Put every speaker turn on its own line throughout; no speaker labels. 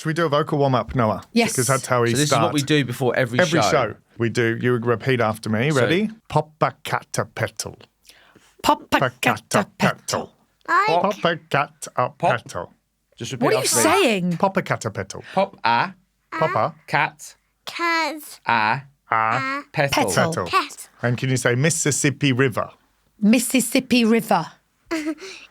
Should we do a vocal warm-up, Noah?
Yes.
Because that's how we
So this
start.
is what we do before every show.
Every show. We do. You repeat after me. Ready? Popacatapetal.
Popacatapetal.
Popacatapetal.
Just repeat
What are you
after me.
saying?
Popacatapetal.
Pop-a,
Papa.
cat,
Cat.
a, petal.
Petal.
Pet.
And can you say Mississippi River?
Mississippi River.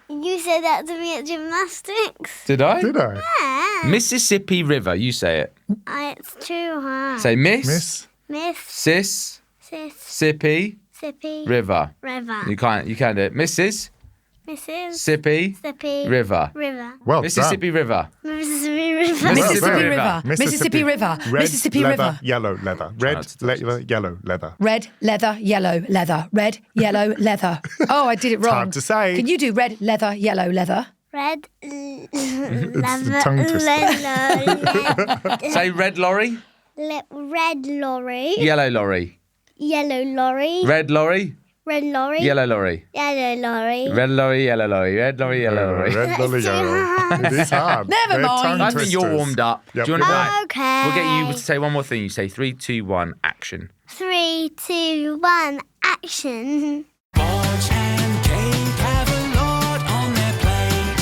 You said that to me at gymnastics.
Did I?
Did I?
Yeah.
Mississippi River. You say it.
It's too hard.
Say
Miss?
Miss.
Sis,
Sis.
Sippy,
Sippy.
River.
River.
You can do it. Mrs.
Mrs.
Sippy,
Sippy.
River.
River.
Well
Mississippi River.
Mississippi River.
Mississippi
River.
River. Mississippi River.
Red
Mississippi
leather,
River.
yellow leather.
not
Red
to touch
leather, yellow leather.
Red, leather, yellow, leather. Red, yellow, leather. Oh, I did it wrong.
hard to say.
Can you do red, leather, yellow, leather?
Red.
It's a tongue twister.
Say red lorry,
Red lorry.
yellow lorry.
Yellow lorry.
Red lorry,
Red lorry.
yellow lorry.
Yellow lorry.
Red lorry, yellow lorry. Red lorry, yellow lorry.
Red lolly yellow. It is hard.
Never
They're
mind.
tongue
I think you're
twisters.
warmed up.
Yep.
Do you want to go?
Okay.
We'll get you to say one more thing. You say 3, 2, 1, action.
3, 2, 1, action.
Boj and Kate have a lot on their plate.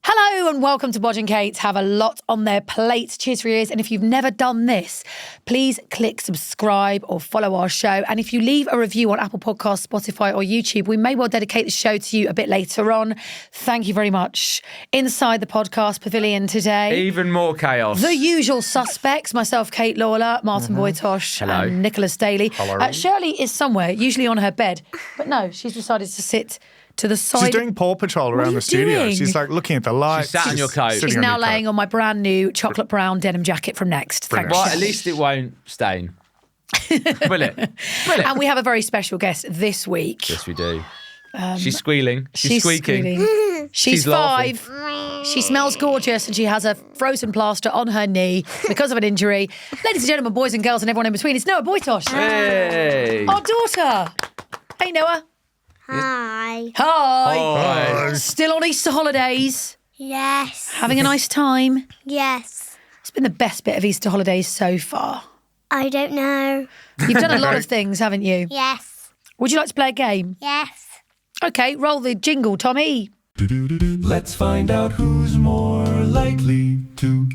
Hello and welcome to Boj and Kate Have a Lot on Their Plates. Cheers for your ears. And if you've never done this, please click subscribe or follow our show. And if you leave a review on Apple Podcasts, Spotify or YouTube, we may well dedicate the show to you a bit later on. Thank you very much. Inside the podcast pavilion today,
Even more chaos.
the usual suspects, myself, Kate Lawler, Martin Boytosh
Hello.
and Nicholas Daly.
Hello.
Shirley is somewhere, usually on her bed. But no, she's decided to sit to the side.
She's doing Paw Patrol
are
around
you
the studio.
doing?
She's like looking at the lights.
She's sat on your coat.
sitting
She's
on
now
your coat.
laying on my brand new chocolate brown denim jacket from Next. Thanks.
Right, at
Shirley.
least it won't stain. Will it? Will it?
And we have a very special guest this week.
Yes, we do. She's squealing. She's squeaking.
squealing. She's
laughing.
5. She smells gorgeous and she has a frozen plaster on her knee because of an injury. Ladies and gentlemen, boys and girls and everyone in between, it's Noah Boytosh,
Hey.
our daughter. Hey, Noah.
Hi.
Hi.
Hi.
Still on Easter holidays.
Yes.
Having a nice time.
Yes.
It's been the best bit of Easter holidays so far.
I don't know.
You've done a lot of things, haven't you?
Yes.
Would you like to play a game?
Yes.
Okay, roll the jingle, Tommy.
Let's find out who's more likely to.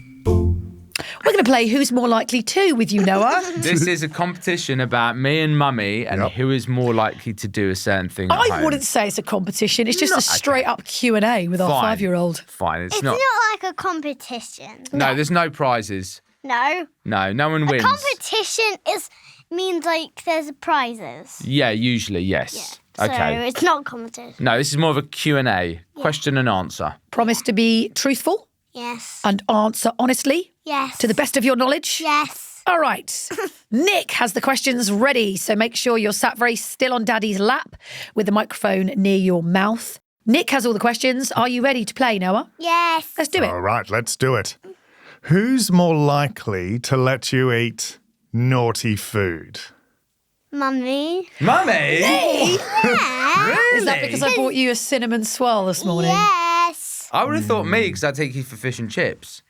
We're going to play Who's More Likely To with you, Noah.
This is a competition about me and Mummy and
Yep.
who is more likely to do a certain thing at
I
home.
wouldn't say it's a competition. It's just a
Okay.
straight-up Q&A with our
Fine.
5-year-old.
Fine, it's
It's
not.
not like a competition.
No, there's no prizes.
No.
No one wins.
Competition means like there's prizes.
Yeah, usually, yes.
So
Okay.
it's not competition.
No, this is more of a Q&A, question and answer.
Promise to be truthful
Yes.
and answer honestly
Yes.
to the best of your knowledge.
Yes.
All right. Nick has the questions ready, so make sure you're sat very still on Daddy's lap with the microphone near your mouth. Nick has all the questions. Are you ready to play, Noah?
Yes.
Let's do it.
All right, let's do it. Who's more likely to let you eat naughty food?
Mummy.
Mummy?
Yes.
Really?
Is that because I bought you a cinnamon swirl this morning?
Yes.
I would have thought me because I take you for fish and chips.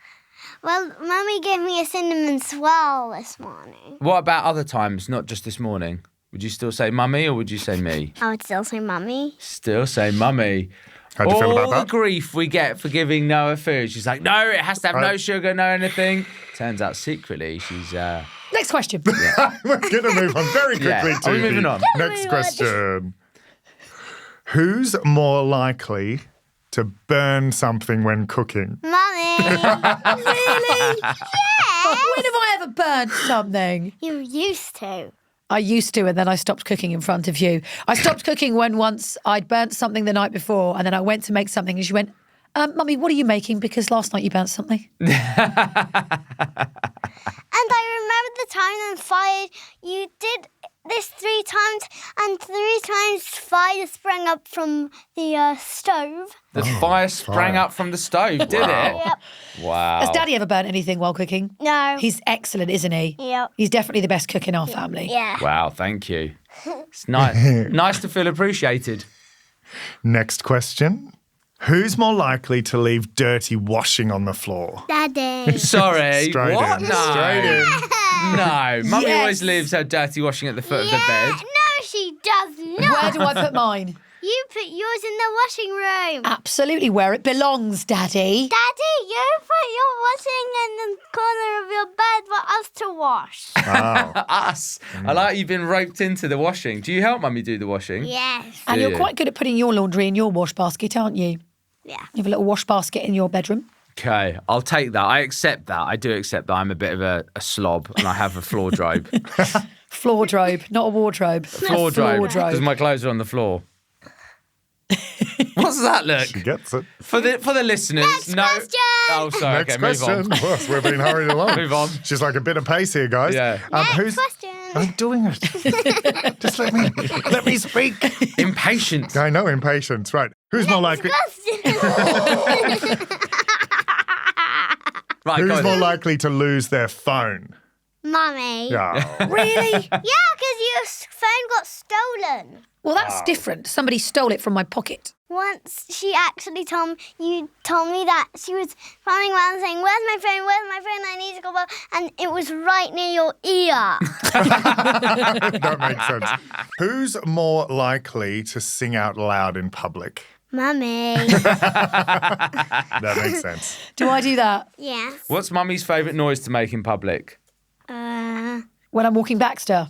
Well, Mummy gave me a cinnamon swirl this morning.
What about other times, not just this morning? Would you still say Mummy or would you say me?
I would still say Mummy.
Still say Mummy.
How do you feel
All
about
the
that?
grief we get for giving Noah food. She's like, no, it has to have no sugar, no anything. Turns out secretly she's...
Next question.
We're going to move on very quickly
Yeah.
to
Are we moving
the
on?
next question. Who's more likely to burn something when cooking?
Mummy.
Really?
Yes.
When have I ever burnt something?
You used to.
I used to, and then I stopped cooking in front of you. I stopped cooking when once I'd burnt something the night before, and then I went to make something, and she went, Mummy, what are you making? Because last night you burnt something.
And I remember the time on fire, you did this 3 times, and 3 times fire sprang up from the stove.
The fire sprang up from the stove, did it?
Yep.
Wow.
Has Daddy ever burnt anything while cooking?
No.
He's excellent, isn't he?
Yep.
He's definitely the best cook in our family.
Yeah.
Wow, thank you. It's nice to feel appreciated.
Next question. Who's more likely to leave dirty washing on the floor?
Daddy.
Sorry.
Straight
what?
in.
No.
Straight in.
No. Mummy
Yes.
always leaves her dirty washing at the foot of the bed.
No, she does not.
Where do I put mine?
You put yours in the washing room.
Absolutely where it belongs, Daddy.
Daddy, you put your washing in the corner of your bed for us to wash.
Wow.
Us. I like you've been roped into the washing. Do you help Mummy do the washing?
Yes.
And
Do
you're
you?
quite good at putting your laundry in your wash basket, aren't you?
Yeah.
You have a little wash basket in your bedroom.
Okay, I'll take that. I accept that. I do accept that I'm a bit of a slob and I have a floor drobe.
Floor drobe, not a wardrobe.
Floor drobe. Because my clothes are on the floor. What's that look?
She gets it.
For the listeners,
Next question.
Oh, sorry.
Next
Okay, move
question.
on.
Well, we're being hurried along.
Move on.
She's like a bit of pace here, guys.
Yeah.
Next question.
I'm doing it. Just let me speak.
Impatient.
I know, impatience. Right. Who's more likely?
Right, go
Who's
on.
more likely to lose their phone?
Mummy.
Yeah.
Really?
Yeah, because your phone got stolen.
Well, that's different. Somebody stole it from my pocket.
Once she actually told me that she was running around saying, "Where's my phone? Where's my phone? I need to go back." And it was right near your ear.
That makes sense. Who's more likely to sing out loud in public?
Mummy.
That makes sense.
Do I do that?
Yes.
What's Mummy's favourite noise to make in public?
When I'm walking Baxter?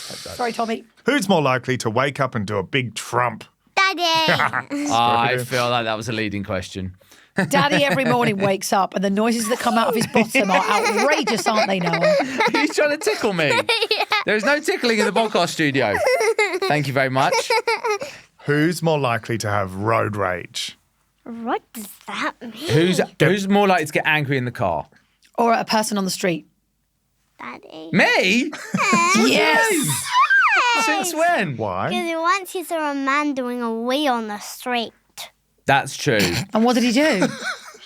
Sorry, Tommy.
Who's more likely to wake up and do a big trump?
Daddy.
I feel like that was a leading question.
Daddy every morning wakes up and the noises that come out of his bottom are outrageous, aren't they, Noah?
Are you trying to tickle me? There's no tickling in the podcast studio. Thank you very much.
Who's more likely to have road rage?
What does that mean?
Who's more likely to get angry in the car?
Or a person on the street?
Daddy.
Me?
Yes!
Since when?
Why?
Because once he saw a man doing a wee on the street.
That's true.
And what did he do?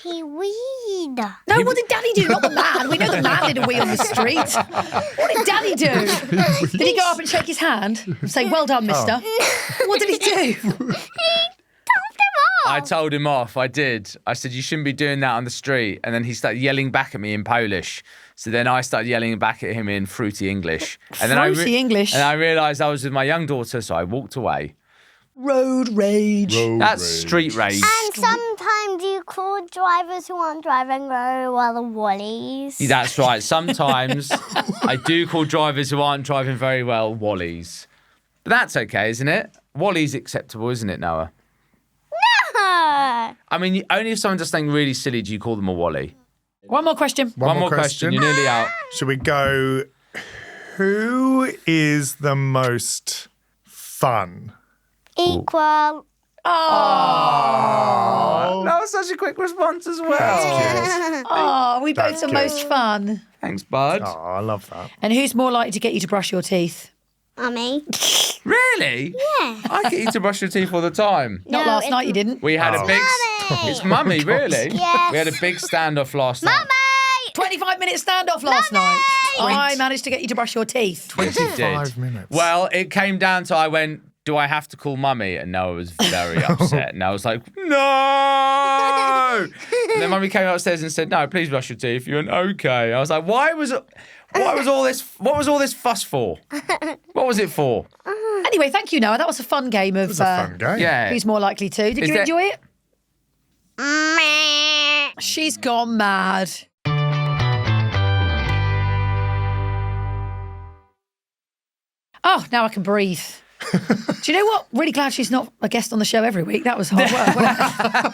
He weed.
No, what did Daddy do? Not the man. We know the man did a wee on the street. What did Daddy do? Did he go up and shake his hand and say, "Well done, mister"? What did he do?
I told him off. I did. I said, you shouldn't be doing that on the street. And then he started yelling back at me in Polish. So then I started yelling back at him in fruity English. And then
Fruity English?
And I realised I was with my young daughter, so I walked away.
Road rage.
That's street rage.
And sometimes you call drivers who aren't driving very well the Wallies.
That's right. Sometimes I do call drivers who aren't driving very well Wallies. But that's okay, isn't it? Wally's acceptable, isn't it, Noah? I mean, only if someone does something really silly do you call them a Wally.
One more question.
One more question. You're nearly out.
Should we go? Who is the most fun?
Equal.
Oh, that was such a quick response as well.
Oh, we both
That's
the
cute.
most fun.
Thanks, bud.
Oh, I love that.
And who's more likely to get you to brush your teeth?
Mummy.
Really?
Yeah.
I get you to brush your teeth all the time.
Not
No,
last
it's-
night, you didn't.
We had a big...
Mummy.
It's Mummy, really?
Yes.
We had a big standoff last night.
Mummy!
25-minute standoff last night. I managed to get you to brush your teeth.
25 minutes.
Well, it came down to I went, do I have to call Mummy? And Noah was very upset. And I was like, no! And then Mummy came upstairs and said, no, please brush your teeth. You went, okay. I was like, what was all this fuss for? What was it for?
Anyway, thank you, Noah. That was a fun game of
It's a fun game.
Yeah.
who's more likely to. Did
Is
you
there-
enjoy it? She's gone mad. Oh, now I can breathe. Do you know what? Really glad she's not a guest on the show every week. That was hard work, wasn't it?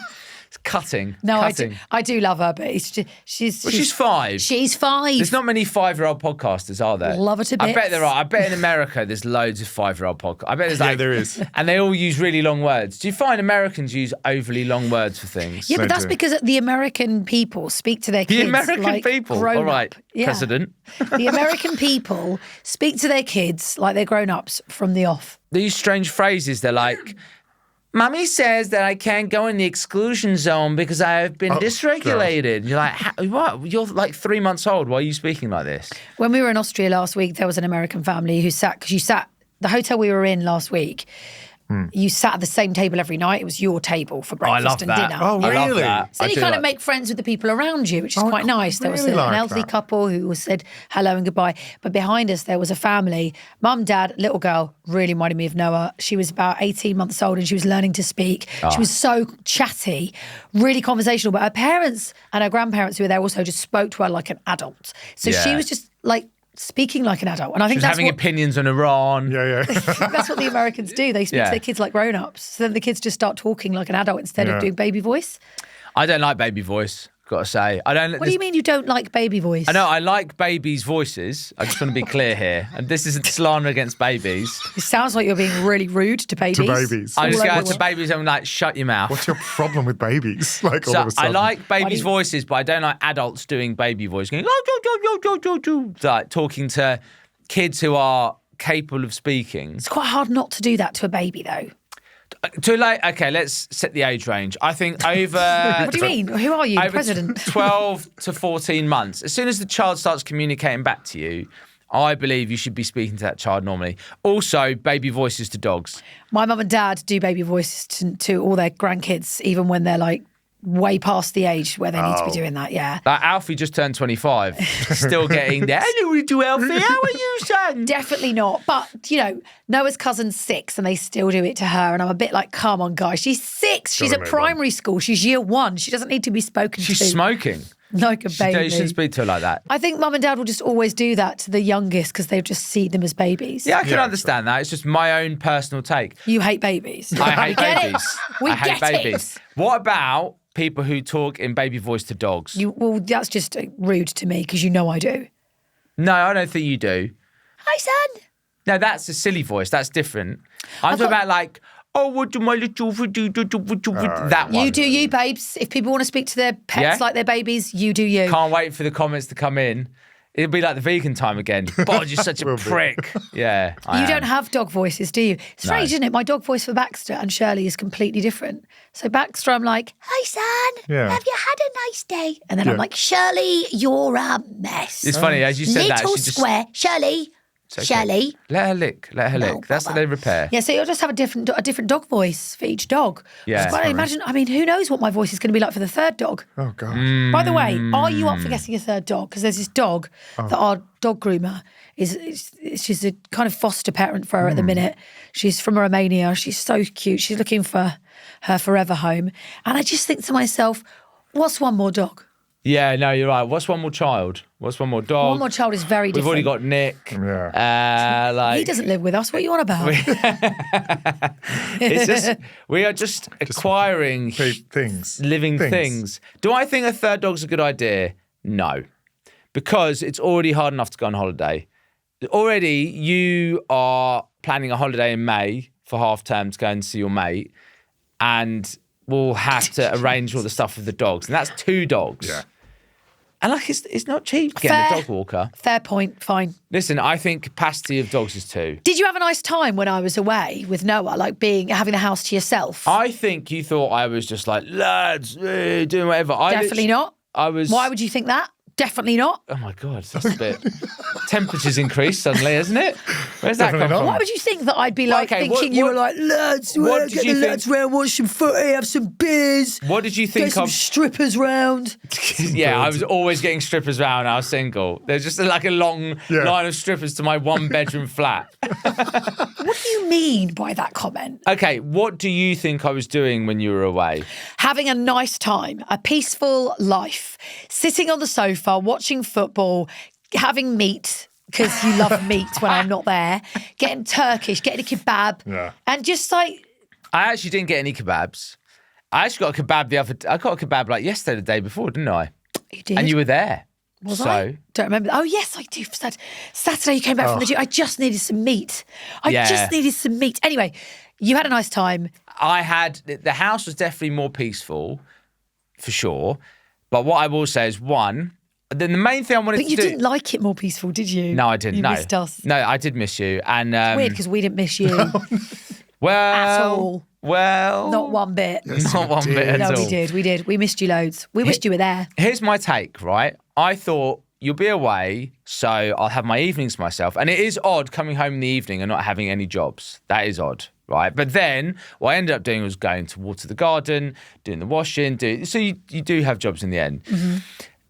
It's cutting.
No,
Cutting.
I do love her, but it's just,
She's 5.
She's 5.
There's not many 5-year-old podcasters, are there?
Love her to
I bet
bits.
there are. I bet in America there's loads of 5-year-old podcasts. I bet there's
Yeah,
like,
there is.
and they all use really long words. Do you find Americans use overly long words for things?
Yeah, but
They
that's
do.
because the American people speak to their kids
The American
like
people.
grown
All right,
up. Yeah.
President.
The American people speak to their kids like they're grown-ups from the off.
They use strange phrases. They're like, Mummy says that I can't go in the exclusion zone because I have been dysregulated. You're like, what? You're like 3 months old. Why are you speaking like this?
When we were in Austria last week, there was an American family who sat, because you sat the hotel we were in last week, you sat at the same table every night. It was your table for breakfast
love
and
that.
dinner.
Oh,
I love
really?
that.
So
I
you
do
kind of
like-
make friends with the people around you, which is
Oh, I
quite nice. There was
really
an
like
elderly
that.
couple who said hello and goodbye. But behind us, there was a family, mum, dad, little girl, really reminded me of Noah. She was about 18 months old and she was learning to speak. She was so chatty, really conversational. But her parents and her grandparents who were there also just spoke to her like an adult. So she
Yeah.
was just like speaking like an adult. And I
She
think
was
that's
having
what,
opinions on Iran.
Yeah.
that's what the Americans do. They speak
Yeah.
to their kids like grown-ups. So then the kids just start talking like an adult instead of
Yeah.
doing baby voice.
I don't like baby voice, gotta say. I don't.
What do you mean you don't like baby voice?
I know I like babies' voices. I just want to be clear here, and this isn't slander against babies.
It sounds like you're being really rude to babies.
To babies.
I just
All
go
over
out
the
to babies and I'm like, shut your mouth.
What's your problem with babies? Like all
So
of a
I
sudden.
like babies'
you-
voices, but I don't like adults doing baby voice, going like talking to kids who are capable of speaking.
It's quite hard not to do that to a baby, though.
Too late. Okay, let's set the age range. I think over.
What do you mean? Who are you,
Over
president?
12 to 14 months. As soon as the child starts communicating back to you, I believe you should be speaking to that child normally. Also, baby voices to dogs.
My mum and dad do baby voices to all their grandkids, even when they're like way past the age where they need to be doing that. Yeah.
Like Alfie just turned 25, still getting there. Hello, we do Alfie. How are you, son?
Definitely not. But, you know, Noah's cousin's 6 and they still do it to her. And I'm a bit like, come on, guys. She's 6. She's
Gotta
at
move on.
primary school. She's year 1. She doesn't need to be spoken
She's
to
smoking.
like a baby.
You shouldn't speak to her like that.
I think mum and dad will just always do that to the youngest because they just see them as babies.
Yeah, I can
Yeah,
understand that. It's just my own personal take.
You hate babies.
I hate
Get it?
babies.
We
I hate
get it.
babies. What about people who talk in baby voice to dogs?
Well, that's just rude to me because you know I do.
No, I don't think you do.
Hi, son.
No, that's a silly voice. That's different. I'm talking about like, oh, what do my little that one.
You do you, babes. If people want to speak to their pets
Yeah?
like their babies, you do you.
Can't wait for the comments to come in. It'll be like the vegan time again. Boj, you're such a
Will be.
prick. Yeah, I
You don't
am.
have dog voices, do you? It's strange, isn't it? My dog voice for Baxter and Shirley is completely different. So Baxter, I'm like, hi, son.
Yeah.
Have you had a nice day? And then I'm
Yeah.
like, Shirley, you're a mess.
It's funny, as you said that,
Little
she just...
square. Shirley.
It's okay.
Shirley.
Let her lick. Let her
No,
lick. That's how
bother.
they repair.
Yeah, so you'll just have a different dog voice for each dog.
Yeah.
But I imagine, I mean, who knows what my voice is going to be like for the third dog?
Oh, God.
By the way, are you up for getting a third dog? Because there's this dog that our dog groomer she's a kind of foster parent for her at the minute. She's from Romania. She's so cute. She's looking for her forever home. And I just think to myself, what's one more dog?
Yeah, no, you're right. What's one more child? What's one more dog?
One more child is very
We've
different.
already got Nick.
Yeah.
Like
He doesn't live with us. What are you on about?
it's just we are just acquiring
Things.
living things. Do I think a third dog's a good idea? No. Because it's already hard enough to go on holiday. Already you are planning a holiday in May for half term to go and see your mate, and we'll have to arrange all the stuff with the dogs. And that's 2 dogs.
Yeah.
And like it's not cheap getting
Fair.
a dog walker.
Fair point. Fine.
Listen, I think capacity of dogs is 2.
Did you have a nice time when I was away with Noah, like having the house to yourself?
I think you thought I was just like, lads, doing whatever.
Definitely not.
I was.
Why would you think that? Definitely not.
Oh my God, that's a bit. Temperature's increased suddenly, hasn't it? Where's that
Definitely
come from?
not.
Why would you think that I'd be like
okay,
thinking
what-
you were
what-
like, lads,
what did
get
you
the
think-
lads round, watch some footy, have some beers,
What did you
get
think
some
of?
strippers round?
Yeah, I was always getting strippers round. I was single. There's just like a long
Yeah.
line of strippers to my 1-bedroom flat.
What do you mean by that comment?
Okay, what do you think I was doing when you were away?
Having a nice time, a peaceful life, sitting on the sofa, watching football, having meat, because you love meat when I'm not there, getting Turkish, getting a kebab,
Yeah.
and just like,
I actually didn't get any kebabs. I actually got a kebab I got a kebab like yesterday, the day before, didn't I?
you did.
And you were there.
Was
so,
I? Don't remember. Oh, yes, I do. Saturday, you came back from the gym. I just needed some meat.
Yeah.
Just needed some meat. Anyway, you had a nice time.
I had the house was definitely more peaceful, for sure. But what I will say is the main thing I wanted
But
to
you
do.
didn't like it more peaceful, did you?
No, I didn't.
You
no,
missed us.
No, I did miss you. And
Weird because we didn't miss you.
well,
at all.
Well,
Not one bit.
not one bit at
No,
all.
we did. We wished you loads. We wished you were there.
Here's my take, right? I thought you'll be away, so I'll have my evenings to myself. And it is odd coming home in the evening and not having any jobs. That is odd, right? But then what I ended up doing was going to water the garden, doing the washing. So you do have jobs in the end.
Mm-hmm.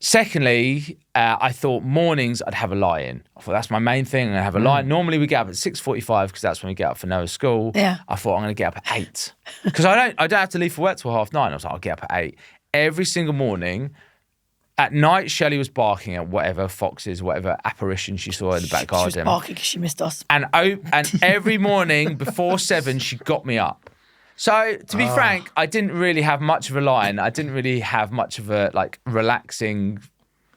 Secondly, I thought mornings I'd have a lie-in. I thought that's my main thing. I'm going to have a lie-in. Normally we get up at 6:45 because that's when we get up for Noah's school.
Yeah.
I thought I'm going to get up at 8 because I don't have to leave for work till 9:30. I was like, I'll get up at 8 every single morning. At night, Shelley was barking at whatever foxes, whatever apparition she saw in the back garden.
She was barking because she missed us.
And every morning before 7, she got me up. So, to be frank, I didn't really have much of a lie-in. I didn't really have much of a, relaxing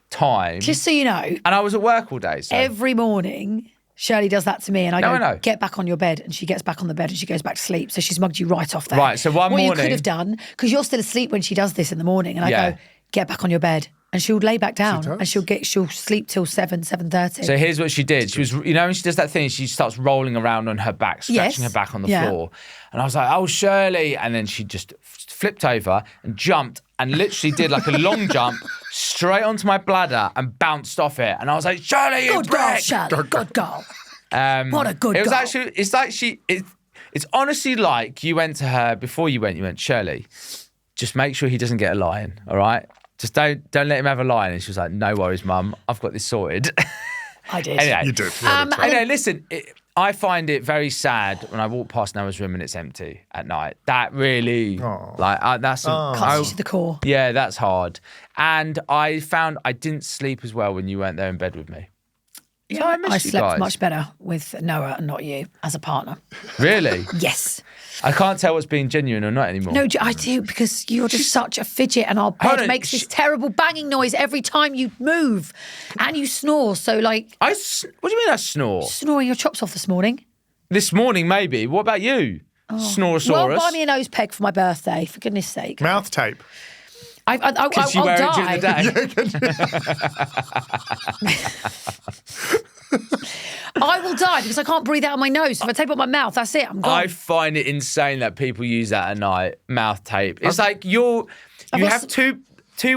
time.
Just so you know.
And I was at work all day. So.
Every morning, Shirley does that to me and I
know.
get back on your bed, and she gets back on the bed and she goes back to sleep. So she's mugged you right off there.
Right, so one morning...
What you could have done, because you're still asleep when she does this in the morning, and I go, get back on your bed. And she'll lay back down and she'll sleep till 7:30.
So here's what she did. She was, when she does that thing, she starts rolling around on her back, scratching her back on the floor. And I was like, oh, Shirley. And then she just flipped over and jumped and literally did like a long jump straight onto my bladder and bounced off it. And I was like, Shirley,
good girl, Shirley, good girl. What a good girl.
It was actually, it's honestly like you went to her before you went, Shirley, just make sure he doesn't get a lion, all right? Just don't let him have a lion. And she was like, no worries, Mum. I've got this sorted.
I did.
Anyway,
You did.
Anyway, listen, I find it very sad when I walk past Noah's room and it's empty at night. That really, that's...
Cuts you to the core.
Yeah, that's hard. And I found I didn't sleep as well when you weren't there in bed with me.
Yeah,
So I missed
I
you
slept
guys.
much better with Noah and not you as a partner.
Really?
Yes.
I can't tell what's being genuine or not anymore.
No, I do, because you're just such a fidget, and our bed makes this terrible banging noise every time you move, and you snore. So,
What do you mean I snore?
snoring your chops off this morning.
This morning, maybe. What about you? Snoresaurus?
Well, buy me a nose peg for my birthday, for goodness sake.
Mouth tape.
Because you
I'll
wear
die.
it during the day.
I will die because I can't breathe out of my nose. If I tape up my mouth, that's it. I'm gone.
I find it insane that people use that at night, mouth tape. It's like you have two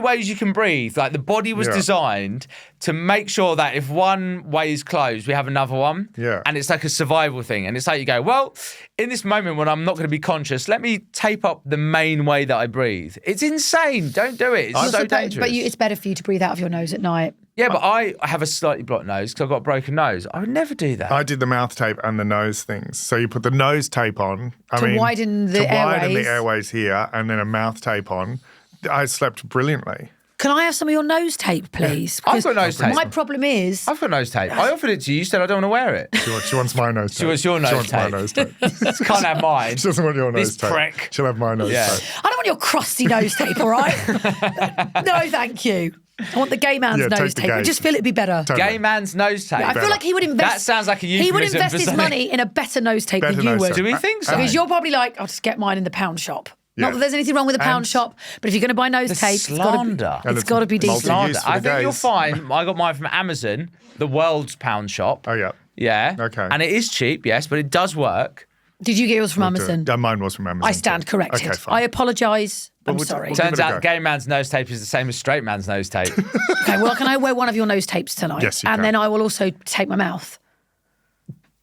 ways you can breathe. Like the body was designed to make sure that if one way is closed, we have another one.
Yeah.
And it's like a survival thing. And it's like you go, well, in this moment when I'm not going to be conscious, let me tape up the main way that I breathe. It's insane. Don't do it. It's so dangerous.
But it's better for you to breathe out of your nose at night.
Yeah, but I have a slightly blocked nose because I've got a broken nose. I would never do that.
I did the mouth tape and the nose things. So you put the nose tape on.
To widen the
airways here, and then a mouth tape on. I slept brilliantly.
Can I have some of your nose tape, please?
I've got nose tape.
My problem is...
I've got nose tape. I offered it to you. You said I don't want to wear it.
She wants my nose tape.
She wants your nose
She wants my
tape.
nose tape.
Can't have mine.
She doesn't want your nose
This
tape.
prick.
She'll have my nose tape.
I don't want your crusty nose tape, all right? No, thank you. I want the gay man's
Yeah, take
nose
the
tape. I
gay.
just feel it'd be better.
Totally.
Gay man's nose tape.
I feel like he would invest...
That sounds like a
He would
euphemism
invest
for
his
something.
money in a better nose tape
Better
than you
nose
would.
tape.
Do we think so?
Because you're probably like, I'll just get mine in the pound shop. Not
Yeah.
that there's anything wrong with the pound
And-
shop, but if you're going to buy nose tape, it's
slander.
got to be decent.
multi-use for
I
the
think you're
gays.
fine. I got mine from Amazon, the world's pound shop.
Oh, yeah.
Yeah.
Okay.
And it is cheap, yes, but it does work.
Did you get yours from Amazon?
Yeah, mine was from Amazon.
I stand
too.
corrected.
Okay, fine.
I apologise. I'm
we'll-
sorry.
we'll give
Turns
it a
out
go.
gay man's nose tape is the same as straight man's nose tape.
Okay, well, can I wear one of your nose tapes tonight?
Yes, you
and
can.
then I will also tape my mouth.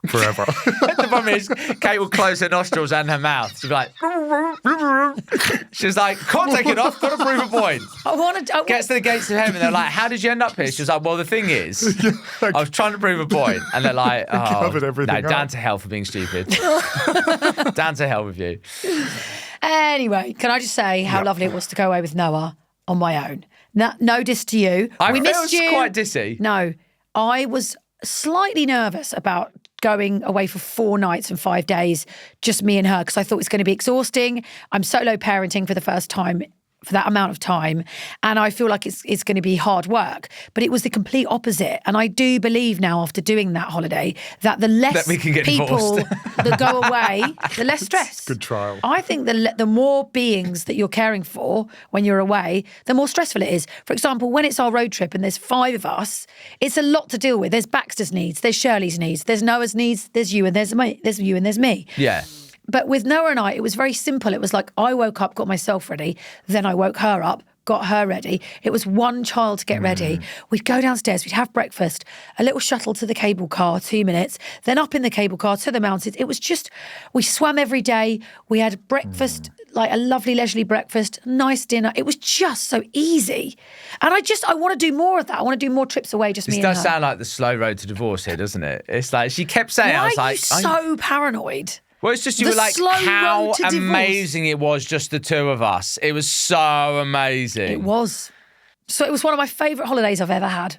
Forever.
The problem is, Kate will close her nostrils and her mouth. She'll be like, she's like, can't take it off, got to prove a point.
I want to...
Gets to the gates of heaven, they're like, how did you end up here? She's like, well, the thing is, I was trying to prove a point. And they're like, oh,
covered everything
no, down
up.
to hell for being stupid. Down to hell with you.
Anyway, can I just say how lovely it was to go away with Noah on my own? No diss to you.
I
we
felt
missed you.
quite dissy.
No, I was slightly nervous about going away for 4 nights and 5 days, just me and her, because I thought it was going to be exhausting. I'm solo parenting for the first time for that amount of time, and I feel like it's going to be hard work. But it was the complete opposite, and I do believe now, after doing that holiday, that the less
That we can get
people
divorced.
that go away, the less stress.
Good trial.
I think the more beings that you're caring for when you're away, the more stressful it is. For example, when it's our road trip and there's 5 of us, it's a lot to deal with. There's Baxter's needs, there's Shirley's needs, there's Noah's needs, there's you and there's me, there's you and there's me.
Yeah.
But with Noah and I, it was very simple. It was like I woke up, got myself ready, then I woke her up, got her ready. It was one child to get ready. We'd go downstairs, we'd have breakfast, a little shuttle to the cable car, 2 minutes, then up in the cable car to the mountains. It was just, we swam every day. We had breakfast, like a lovely leisurely breakfast, nice dinner. It was just so easy. And I want to do more of that. I want to do more trips away, just
This
me and her.
does sound like the slow road to divorce here, doesn't it? It's like, she kept saying,
Why
I was
are
like...
you so paranoid?
Well, it's just you
The
were like,
slow
how
road to divorce.
amazing it was, just the two of us. It was so amazing.
It was. So it was one of my favourite holidays I've ever had.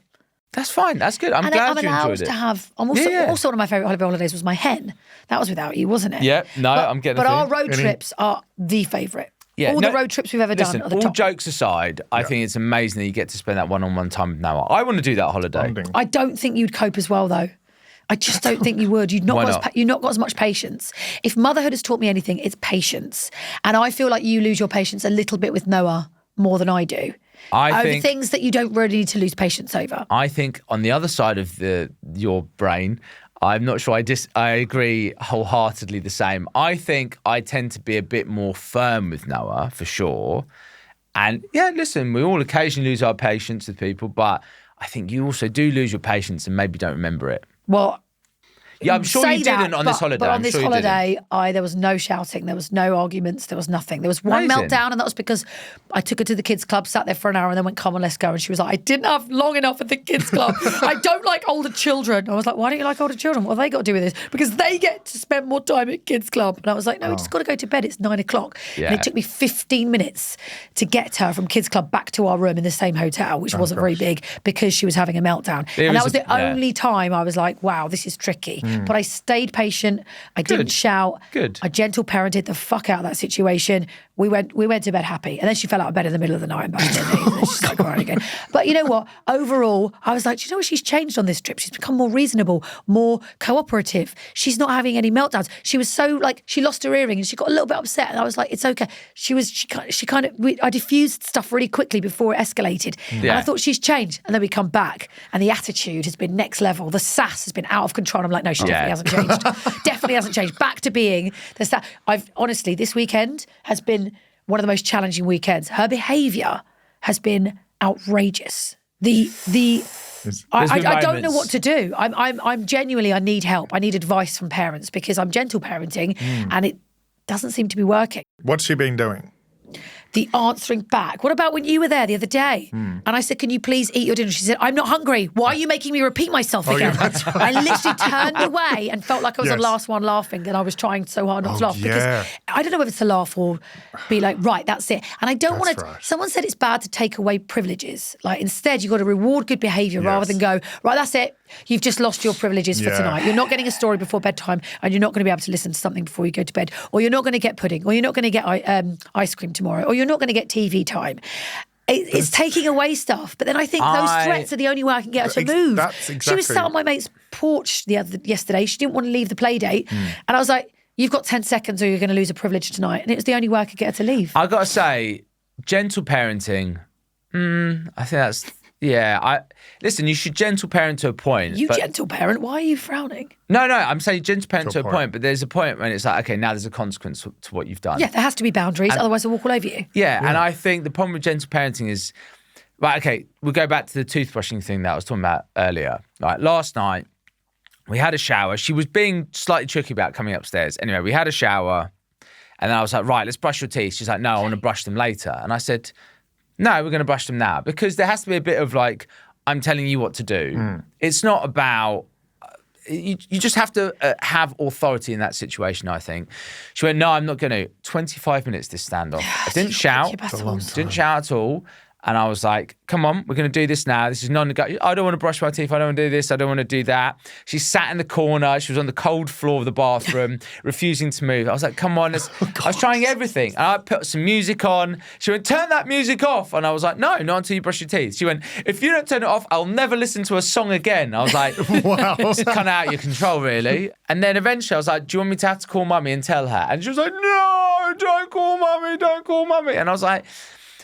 That's fine. That's good. I'm
And
glad
I'm
you
allowed
enjoyed it.
to have. I'm also,
Yeah.
also one of my favourite holidays was my hen. That was without you, wasn't it?
Yeah, no, I'm getting
But
the
our
thing.
road trips are the favourite.
Yeah,
all
no,
the road trips we've ever
Listen,
done are the
all
top.
jokes aside, I think it's amazing that you get to spend that one-on-one time with Noah. I want to do that holiday.
Bonding.
I don't think you'd cope as well, though. I just don't think you would. You'd not
Why
got
not?
you've not got as much patience. If motherhood has taught me anything, it's patience. And I feel like you lose your patience a little bit with Noah more than I do.
I
over
think-
things that you don't really need to lose patience over.
I think on the other side of your brain, I'm not sure I agree wholeheartedly the same. I think I tend to be a bit more firm with Noah, for sure. And yeah, listen, we all occasionally lose our patience with people, but I think you also do lose your patience and maybe don't remember it.
Well,
Yeah, I'm sure
say
you
that,
didn't on this holiday.
But on
I'm
this
sure you didn't.
holiday, there was no shouting, there was no arguments, there was nothing. There was one
Amazing.
meltdown, and that was because I took her to the kids' club, sat there for an hour, and then went, "Come on, let's go." And she was like, "I didn't have long enough at the kids' club. I don't like older children." I was like, "Why don't you like older children? What have they got to do with this?" Because they get to spend more time at kids' club. And I was like, "No, we just got to go to bed. It's 9 o'clock."
Yeah.
And it took me 15 minutes to get her from kids' club back to our room in the same hotel, which wasn't very big, because she was having a meltdown.
It
And that
was
was
a-
the
yeah.
only time I was like, wow, this is tricky. But I stayed patient. I didn't shout.
Good.
I gentle parented the fuck out of that situation. We went to bed happy. And then she fell out of bed in the middle of the night and bashed her knees. And then she started crying again. But you know what? Overall, I was like, do you know what? She's changed on this trip. She's become more reasonable, more cooperative. She's not having any meltdowns. She was so like, she lost her earring and she got a little bit upset. And I was like, it's okay. I diffused stuff really quickly before it escalated. And I thought she's changed. And then we come back and the attitude has been next level. The sass has been out of control. And I'm like, no, she definitely hasn't changed. Definitely hasn't changed. Back to being the sass. Honestly, this weekend has been one of the most challenging weekends. Her behaviour has been outrageous. I don't know what to do. I'm genuinely, I need help. I need advice from parents because I'm gentle parenting and it doesn't seem to be working.
What's she been doing?
The answering back. What about when you were there the other day? And I said, can you please eat your dinner? She said, I'm not hungry. Why are you making me repeat myself again?
that's right.
I literally turned away and felt like I was the
Yes.
last one laughing and I was trying so hard not to laugh
yeah.
because I don't know whether to laugh or be like, right, that's it. And I don't want
That's
to,
right.
someone said it's bad to take away privileges. Like instead, you've got to reward good behaviour rather
Yes.
than go, right, that's it. You've just lost your privileges for
Yeah.
tonight. You're not getting a story before bedtime and you're not going to be able to listen to something before you go to bed, or you're not going to get pudding, or you're not going to get ice cream tomorrow, or you're not going to get TV time. It's taking away stuff. But then I think those threats are the only way I can get her to move.
That's
She was
exactly-
sat on my mate's porch yesterday. She didn't want to leave the play date. And I was like, you've got 10 seconds or you're going to lose a privilege tonight. And it was the only way I could get her to leave.
I got to say, gentle parenting, I think that's, listen, you should gentle parent to a point.
You
but-
gentle parent, why are you frowning?
No, I'm saying gentle parent to a
point.
point, but there's a point when it's like, okay, now there's a consequence to what you've done.
Yeah, there has to be boundaries, otherwise I'll walk all over you.
Yeah, and I think the problem with gentle parenting is, right, okay, we'll go back to the toothbrushing thing that I was talking about earlier. Right, last night, we had a shower. She was being slightly tricky about coming upstairs. Anyway, we had a shower, and then I was like, right, let's brush your teeth. She's like, no, I want to brush them later. And I said, no, we're going to brush them now. Because there has to be a bit of like, I'm telling you what to do. It's not about... You just have to have authority in that situation, I think. She went, no, I'm not going to. 25 minutes, this standoff. I didn't shout.
your battles.
Didn't shout at all. And I was like, come on, we're going to do this now. This is non-negotiable. I don't want to brush my teeth. I don't want to do this. I don't want to do that. She sat in the corner. She was on the cold floor of the bathroom, refusing to move. I was like, come on. I was trying everything. And I put some music on. She went, turn that music off. And I was like, no, not until you brush your teeth. She went, if you don't turn it off, I'll never listen to a song again. I was like,
Wow.
it's kind of out of your control, really. And then eventually I was like, do you want me to have to call mummy and tell her? And she was like, no, don't call mummy, don't call mummy. And I was like,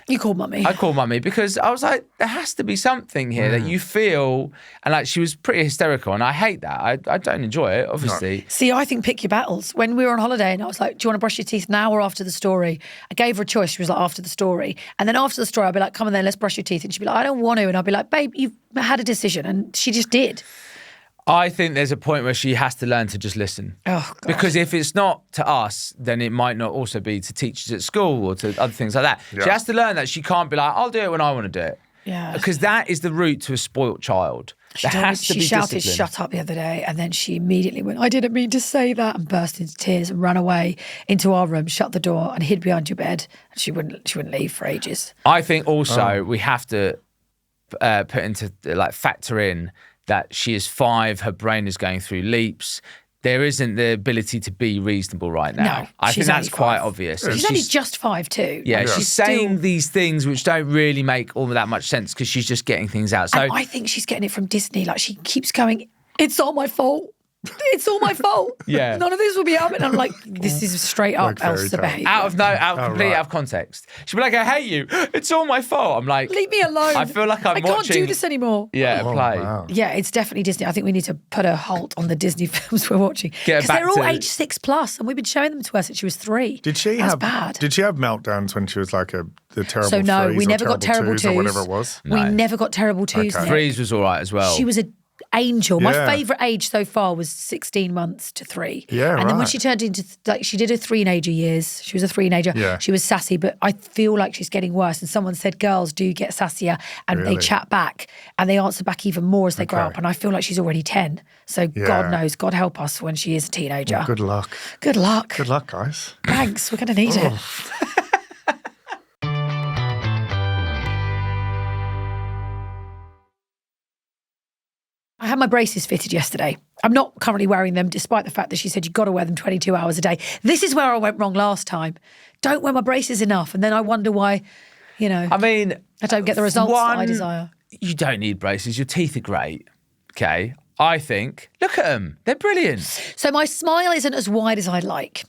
You called mummy.
I called mummy because I was like, there has to be something here that you feel. And like, she was pretty hysterical. And I hate that. I don't enjoy it, obviously.
See, I think pick your battles. When we were on holiday and I was like, do you want to brush your teeth now or after the story? I gave her a choice. She was like, after the story. And then after the story, I'd be like, come on then, let's brush your teeth. And she'd be like, I don't want to. And I'd be like, babe, you've had a decision. And she just did.
I think there's a point where she has to learn to just listen.
Oh, God.
Because if it's not to us, then it might not also be to teachers at school or to other things like that.
Yeah.
She has to learn that she can't be like, I'll do it when I want to do it.
Yeah.
Because that is the route to a spoilt child.
She
There has to be
shouted,
discipline.
shut up the other day. And then she immediately went, I didn't mean to say that, and burst into tears and ran away into our room, shut the door and hid behind your bed. And she wouldn't leave for ages.
I think also we have to put into, like, factor in that she is 5, her brain is going through leaps. There isn't the ability to be reasonable right now.
No,
I think
she's
that's
only
quite
5.
obvious.
She's only just 5 too.
Yeah,
Like,
she's
still-
saying these things which don't really make all that much sense because she's just getting things out. So
And I think she's getting it from Disney. Like, she keeps going, it's all my fault. It's all my fault.
Yeah.
None of this will be happening. I'm like, this is straight up
Like fairy
Elsa
tale.
behaviour.
completely out of context. She'll be like, I hate you. It's all my fault. I'm like,
Leave me alone.
I feel like I'm
I can't
watching.
do this anymore.
Yeah,
Oh,
play.
wow.
Yeah, it's definitely Disney. I think we need to put a halt on the Disney films we're watching.
Get her
Because
back
they're all
to-
age 6+, and we've been showing them to her since she was 3.
Did she
That's
have
bad.
Did she have meltdowns when she was like the terrible
So no,
threes
we
or
never got terrible
twos
twos
or whatever it was?
We
No.
never got terrible twos.
Okay.
Nick.
Freeze was all right as well.
She was an angel. My
Yeah.
favourite age so far was 16 months to 3.
Yeah,
And then when
right.
she turned into, like, she did her three-nager years. She was a three-nager.
Yeah.
She was sassy, but I feel like she's getting worse. And someone said girls do get sassier and they
Really?
chat back and they answer back even more as they grow
Okay.
up. And I feel like she's already 10. So
Yeah.
God knows, God help us when she is a teenager.
Good luck.
Good luck.
Good luck, guys.
Thanks. We're going to need it. I had my braces fitted yesterday. I'm not currently wearing them, despite the fact that she said you've got to wear them 22 hours a day. This is where I went wrong last time. Don't wear my braces enough. And then I wonder why,
I mean,
I don't get the results that I
one,
desire.
You don't need braces. Your teeth are great. Okay. I think. Look at them. They're brilliant.
So my smile isn't as wide as I'd like.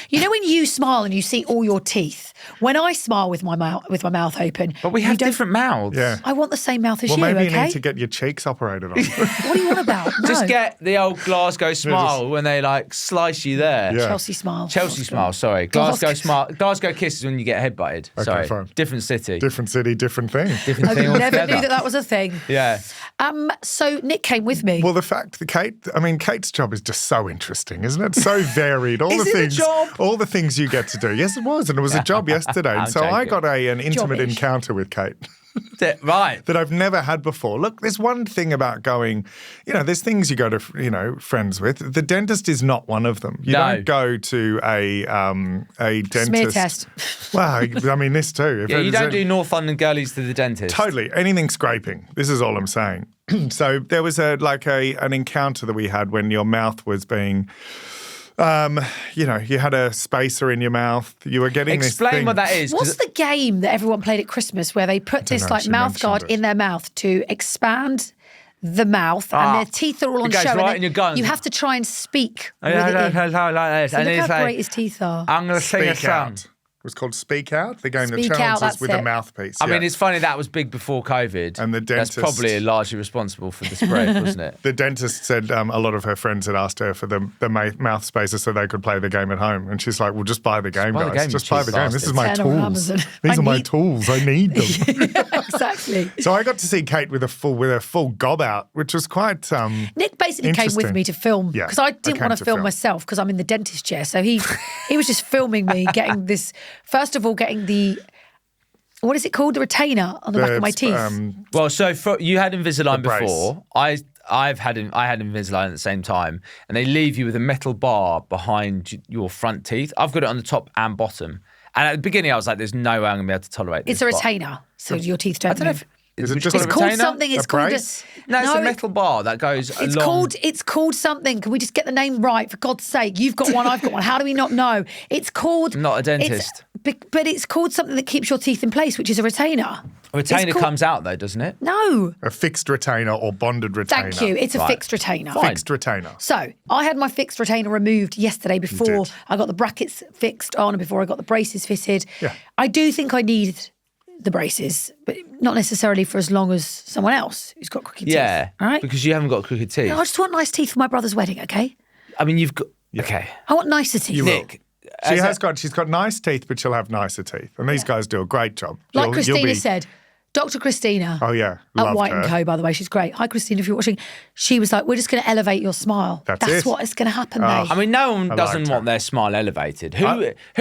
You know when you smile and you see all your teeth? When I smile with my mouth open,
But we
you
have
don't-
different mouths.
Yeah.
I want the same mouth as
Well,
you,
maybe
okay?
you need to get your cheeks operated on.
What do you want about? No.
Just get the old Glasgow smile when they like slice you there.
Yeah.
Chelsea smile.
Chelsea smile, sorry. Glasgow smile. Glasgow kiss is when you get headbutted. Sorry.
fine.
Different city.
Different city, different thing.
Different
I
thing
never
altogether.
knew that was a thing.
Yeah.
So Nick came with me.
Well, the fact that Kate's job is just so interesting, isn't it? So varied. All
Is
the
it a
things,
job?
all the things you get to do. Yes, it was, and it was a job yesterday.
I'm
And so I
joking.
got an intimate
Jobbish.
encounter with Kate
Right.
that I've never had before. Look, there's one thing about going. There's things you go to, friends with. The dentist is not one of them. You
No.
don't go to a dentist.
Smear test.
Well, I mean this too. If
Yeah, you
there's
don't do North London girlies to the dentist.
Totally. Anything scraping. This is all I'm saying. So there was an encounter that we had when your mouth was being, you had a spacer in your mouth. You were getting this
Explain
thing.
what that is. 'cause
What's the game that everyone played at Christmas where they put this
know,
like
she
mouth guard
mentioned it.
in their mouth to expand the mouth and their teeth are all on
It goes
show. and
right
then
in your gums.
You have to try and speak
Oh,
with it in.
like this.
So
And
look
it's
how
like,
great his teeth are.
I'm going to sing a
Speak
song.
Out. It was called Speak Out, the game
Speak
that
Out,
challenges
that's
with
it.
a mouthpiece.
I mean,
yeah.
it's funny that was big before COVID.
And the
That's
dentist-
probably largely responsible for the spread, wasn't it?
The dentist said a lot of her friends had asked her for the mouth spacer so they could play the game at home. And she's like, well, just buy the game,
buy the
guys.
game,
Just
you
buy
cheap
the game. This is my
bastards. Turn on
tools.
Amazon.
These
I
are my
need-
tools. I need them.
Exactly.
So I got to see Kate with a full gob out, which was quite
Nick basically came with
Interesting.
me to film
Yeah,
because I
I
didn't
came
want
to
to film
film.
myself because I'm in the dentist chair. So he was just filming me getting this. First of all, getting the what is it called? The retainer on the back of my teeth.
Well, so you had Invisalign
The brace.
before. I had Invisalign at the same time, and they leave you with a metal bar behind your front teeth. I've got it on the top and bottom. And at the beginning, I was like, "There's no way I'm gonna be able to tolerate this."
It's a
but-
retainer, so your teeth don't
I don't know
move.
if
Is it
would you
just
call
a
it
It's called
retainer?
something. It's
A
called
brace?
No, it's a metal bar that goes
It's
along.
called something. Can we just get the name right? For God's sake, you've got one, I've got one. How do we not know? It's called.
I'm not a
it's-
dentist.
But it's called something that keeps your teeth in place, which is a retainer.
A retainer
It's called-
comes out though, doesn't it?
No,
a fixed retainer or bonded retainer.
thank you. It's a
Right.
fixed retainer.
Fixed retainer.
So I had my fixed retainer removed yesterday before
did.
I got the brackets fixed on and before I got the braces fitted.
Yeah.
I do think I need the braces, but not necessarily for as long as someone else who's got crooked teeth.
Yeah,
All right?
because you haven't got crooked teeth.
I just want nice teeth for my brother's wedding, okay?
I mean, you've got... Okay.
I want nicer teeth.
Nick,
She's got nice teeth, but she'll have nicer teeth. And these guys do a great job.
Like
You'll
Christina
be-
said, Dr. Christina.
Oh, yeah.
At
Loved
White
her.
& Co, by the way. She's great. Hi, Christina, if you're watching. She was like, we're just going to elevate your smile.
That's it.
what is going to happen,
Oh.
mate.
I mean, no one
I
doesn't
liked
want
her.
their smile elevated. Who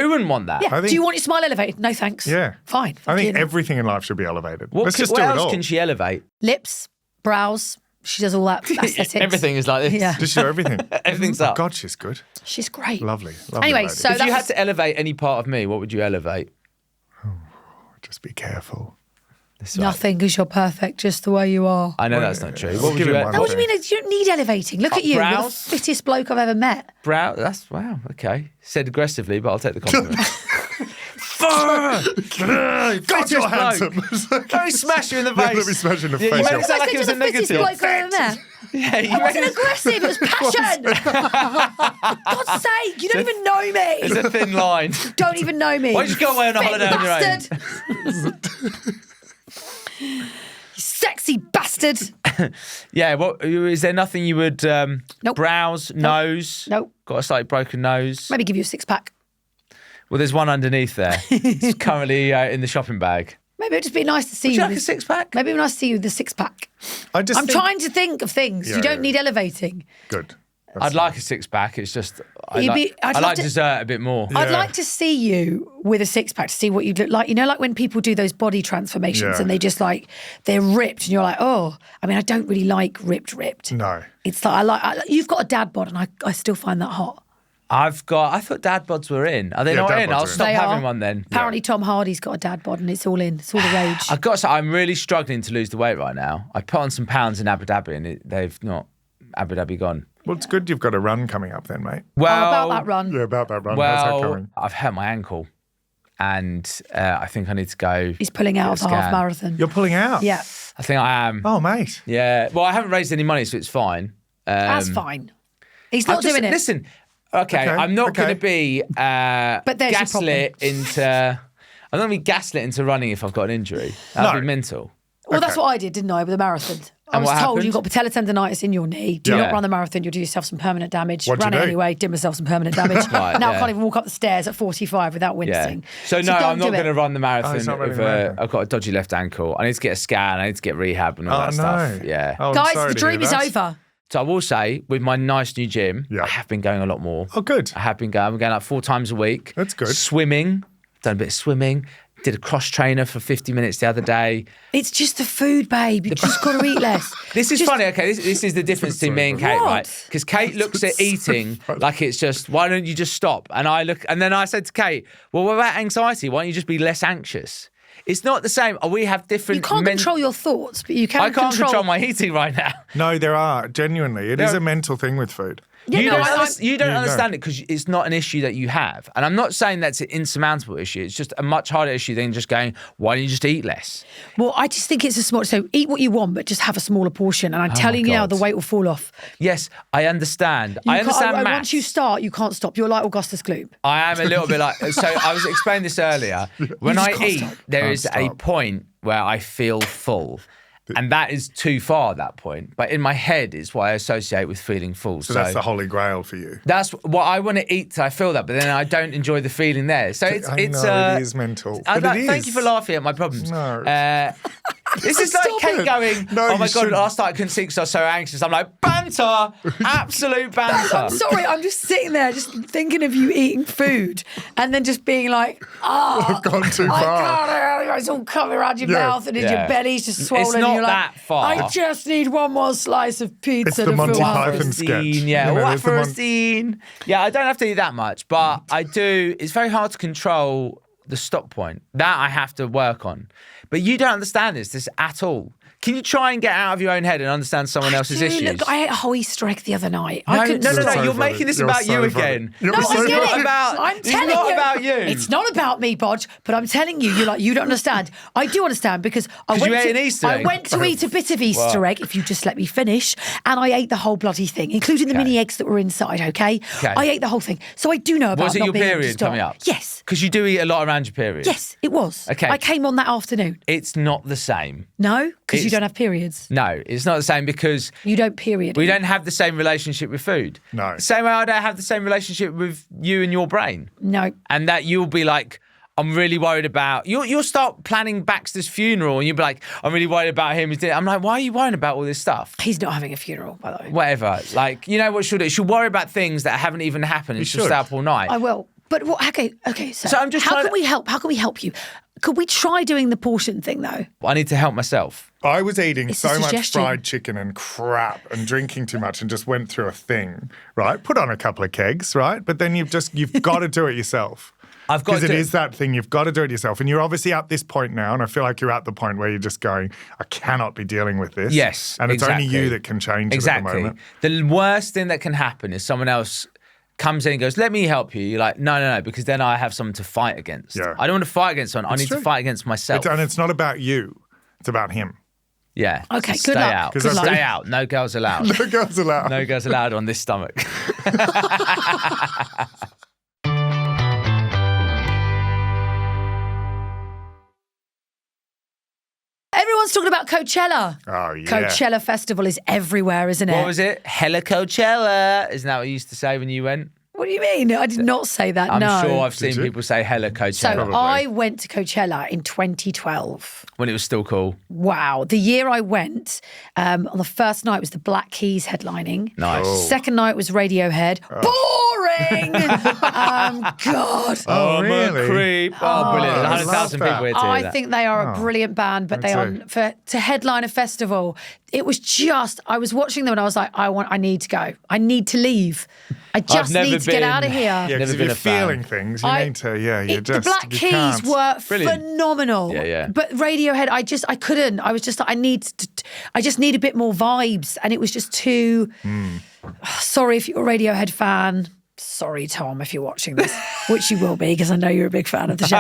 wouldn't want that?
yeah.
I think-
Do you want your smile elevated? No, thanks.
Yeah.
Fine.
I think
You.
everything in life should be elevated.
What,
Let's just
what
do it
else
all.
can she elevate?
Lips, brows. She does all that aesthetics.
Everything is like this.
Yeah.
Just do everything.
Everything's
Oh,
up.
God, she's good.
She's great.
Lovely.
Anyway,
lady.
so
If you
that
had
was-
to elevate any part of me, what would you elevate?
Just be careful.
That's right.
Nothing, because you're perfect just the way you are.
I know that's not true.
I'll
What would
give
you
him one.
Now, what do you mean? You don't need elevating. Look at you. You're the
brows?
fittest bloke I've ever met.
Brow? That's wow. Okay, said aggressively, but I'll take the compliment.
God, you're handsome.
Let me smash you in the
Yeah,
face.
let me smash you in the
Yeah,
face.
you made
You're-
it sound like it was a
You're the fittest
negative.
bloke I've ever met.
Yeah, you
It
made
wasn't
it.
aggressive. It was passion. God's sake, you don't even know me.
It's a thin line.
Don't even know me.
Why don't you go away on a
Fake
holiday on your own?
bastard. You sexy bastard.
Yeah. What is there? Nothing you would
Nope.
brows, nose?
Nope.
Got a slightly broken nose.
Maybe give you a six-pack.
Well, there's one underneath there. It's currently in the shopping bag.
Maybe it'd just be nice to see
Would
you.
you like a
with-
six-pack?
Maybe it'd be nice to see you with the six-pack.
I just
I'm
think-
trying to think of things.
Yeah,
You don't
yeah.
need elevating.
Good. That's
I'd like a six-pack. It's just I
You'd
like,
be- I'd
I
love
like
to-
dessert a bit more.
I'd
Yeah.
like to see you with a six-pack to see what you'd look like. You know, like when people do those body transformations
Yeah.
and they just like, they're ripped and you're like, oh, I mean, I don't really like ripped.
No.
It's like, you've got a dad bod and I still find that hot.
I thought dad bods were in. Are they
Yeah,
not
dad
in?
bods
I'll
are in.
stop
They
having
are.
one then.
Apparently Tom Hardy's got a dad bod and it's all in. It's all the rage.
I've got to say, I'm really struggling to lose the weight right now. I put on some pounds in Abu Dhabi and they've not Abu Dhabi gone.
Well, it's good you've got a run coming up then, mate.
Well,
about that run.
Yeah, about that run. How's that
well,
coming?
I've hurt my ankle and I think I need to go.
He's pulling out of the
Get a
half
scan.
marathon.
You're pulling out?
Yeah,
I think I am.
Oh, mate.
Yeah. Well, I haven't raised any money, so it's fine.
that's fine. He's
I'm
not
just-
doing it.
Listen, okay, I'm not going to be
But there's your
gaslit into. I'm not going to be gaslit into running if I've got an injury. That'd
No.
be mental.
Well, that's
Okay.
what I did, didn't I, with the marathon? I
And
was
what
told
happened?
you've got patella tendonitis in your knee. Do
Yeah.
not run the marathon. You'll do yourself some permanent damage.
What'd you
Ran it
do?
anyway, did myself some permanent damage.
Right,
now I
yeah.
can't even walk up the stairs at 45 without
Yeah.
wincing.
So no,
don't
I'm not
do
going to
it.
run the marathon.
he's not running
With
the marathon.
I've got a dodgy left ankle. I need to get a scan. I need to get rehab and all
Oh,
that
no.
stuff. Yeah.
Oh, I'm
Guys,
sorry
the
to hear
dream is
that.
over.
So I will say, with my nice new gym,
Yeah.
I have been going a lot more.
Oh, good.
I have been going. I'm going like 4 times a week.
That's good.
Swimming. Done a bit of swimming. Did a cross trainer for 50 minutes the other day.
It's just the food, babe. You've just got to eat less.
This is
Just-
funny, okay? This is the difference between me and Kate,
What?
right? Because Kate looks at eating like it's just, why don't you just stop? And then I said to Kate, well, what about anxiety? Why don't you just be less anxious? It's not the same. We have different.
You can't control your thoughts, but you can
I can't control my eating right now.
No, there are. Genuinely. It is
There-
a mental thing with food.
Yeah,
you
no,
don't,
I-
you don't
Yeah, no.
understand it because it's not an issue that you have. And I'm not saying that's an insurmountable issue. It's just a much harder issue than just going, why don't you just eat less?
Well, I just think it's a small. So eat what you want, but just have a smaller portion. And I'm telling you now,
God.
the weight will fall off.
Yes, I understand.
You
I
can't-
understand
Once
maths.
you start, you can't stop. You're like Augustus Gloop.
I am a little bit like, so I was explaining this earlier. When
just
I
can't
eat,
stop.
there
Can't
is a
stop.
point where I feel full. And that is too far at that point. But in my head, it's what I associate with feeling full.
So that's the holy grail for you.
That's what I want to eat till I feel that, but then I don't enjoy the feeling there. So it's
I
it's
know, it is mental.
I'd
But
like-
it
Thank
is.
you for laughing at my problems.
No.
This is like
Stop
Kate
it.
going,
No,
oh my
you
God,
shouldn't.
last night I couldn't sleep because I was so anxious. I'm like, banter, absolute banter.
I'm sorry, I'm just sitting there just thinking of you eating food and then just being like, oh,
I've gone too
I
far.
can't, it's all coming around your
Yeah.
mouth and then
Yeah.
your belly's just
It's
swollen.
not
and you're
that
like,
far.
I just need one more slice of pizza
It's the
to
Monty
feel
Python
happy.
sketch.
Yeah,
You know,
what
there's the
for a
Mon-
scene? Yeah, I don't have to eat that much, but I do. It's very hard to control the stop point. That I have to work on. But you don't understand this at all. Can you try and get out of your own head and understand someone else's issues?
Look, I ate a whole Easter egg the other night.
No,
I couldn't
you're making this
You're
about
so
you
funny.
again.
You're
No,
so
I get
funny.
it. I'm telling
it's not
you.
about you.
It's not about me, Boj, but I'm telling you, you don't understand. I do understand because I
'Cause
went
you ate
to,
an Easter
I
egg.
went to eat a bit of Easter egg, if you just let me finish, and I ate the whole bloody thing, including the mini eggs that were inside, okay? I ate the whole thing. So I do know about
Was it
not
your
being able to
period
stop.
coming up?
Yes.
Because you do eat a lot around your period.
Yes, it was.
Okay.
I came on that afternoon.
It's not the same.
No? Because you
It's-
don't have periods.
No, it's not the same because
You don't period.
we don't have the same relationship with food.
No.
Same way I don't have the same relationship with you and your brain.
No.
And that you'll be like, I'm really worried about... You'll start planning Baxter's funeral and you'll be like, I'm really worried about him. I'm like, why are you worrying about all this stuff?
He's not having a funeral, by the way.
Whatever. Like, you know what she'll do? She'll worry about things that haven't even happened and she'll
should.
stay up all night.
I will. But what? Okay. So
I'm just
how
trying
can
to-
we help? How can we help you? Could we try doing the portion thing though?
I need to help myself.
I was eating
It's a
so much
suggestion.
fried chicken and crap and drinking too much and just went through a thing, right? Put on a couple of kegs, right? But then you've got to do it yourself.
I've got
Because
to
it is that thing, you've got to do it yourself. And you're obviously at this point now, and I feel like you're at the point where you're just going, I cannot be dealing with this.
Yes,
And it's only
exactly.
you that can change it at the
Exactly.
moment.
The worst thing that can happen is someone else comes in and goes, let me help you. You're like, no, because then I have someone to fight against.
Yeah.
I don't want to fight against someone. I need
true.
to fight against myself.
And it's not about you. It's about him.
Yeah.
Okay,
Stay
good luck.
out.
Good luck.
Stay out. No girls allowed.
No girls allowed.
No girls allowed on this stomach.
Everyone's talking about Coachella.
Oh, yeah.
Coachella Festival is everywhere, isn't it?
What was it? Hella Coachella. Isn't that what you used to say when you went?
What do you mean? I did not say that.
I'm
no.
sure I've seen
you?
people say hella
So
Coachella
I went to Coachella in 2012.
when it was still cool.
Wow. The year I went, on the first night was the Black Keys headlining.
Nice.
Oh.
Second night was Radiohead. Boring! God.
Oh,
I'm
really?
a creep. Oh, brilliant.
I
100,000
love
people here
that.
to hear
I
that.
think they are a brilliant band, but
me
they
too.
are to headline a festival. It was just I was watching them and I was like, I need to go. I need to leave. I just
never
need to get
been-
out of here.
Yeah,
Never
because if
been
you're
a fan.
feeling things, you need to, you
The Black
you
Keys
can't.
were
Brilliant.
phenomenal.
Yeah.
But Radiohead, I couldn't. I was just like, I just need a bit more vibes. And it was just too, sorry if you're a Radiohead fan. Sorry, Tom, if you're watching this, which you will be, because I know you're a big fan of the show.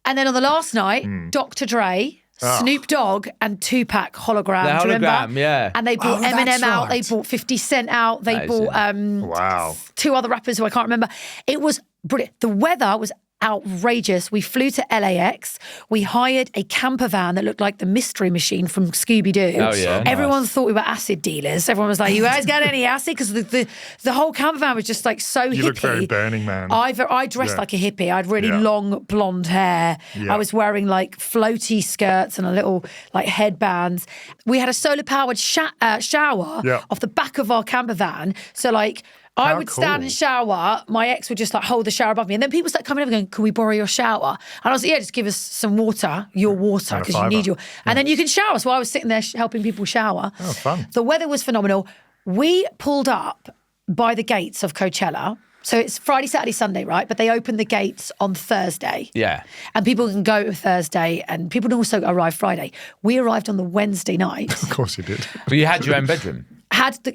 And then on the last night, Dr. Dre, Snoop Dogg, and Tupac hologram.
The
do you remember?
hologram, yeah.
And they brought
Oh, that's
Eminem out. They
right.
brought 50 Cent out. They brought
Wow.
two other rappers who I can't remember. It was brilliant. The weather was outrageous. We flew to LAX. We hired a camper van that looked like the Mystery Machine from Scooby-Doo.
Oh, yeah,
Everyone
nice.
thought we were acid dealers. Everyone was like, you guys got any acid? Because the whole camper van was just like so hippie.
You look very Burning Man.
I dressed
Yeah.
like a hippie. I had really
Yeah.
long blonde hair.
Yeah.
I was wearing like floaty skirts and a little like headbands. We had a solar powered shower
Yeah.
off the back of our camper van. So like I
How
would stand
cool.
and shower. My ex would just like hold the shower above me. And then people start coming over going, can we borrow your shower? And I was like, yeah, just give us some water, your water,
And a
because you need
fiver.
your... And then you can shower. So I was sitting there helping people shower.
Oh, fun.
The weather was phenomenal. We pulled up by the gates of Coachella. So it's Friday, Saturday, Sunday, right? But they open the gates on Thursday.
Yeah.
And people can go Thursday and people can also arrive Friday. We arrived on the Wednesday night.
Of course you did.
But you had your own bedroom.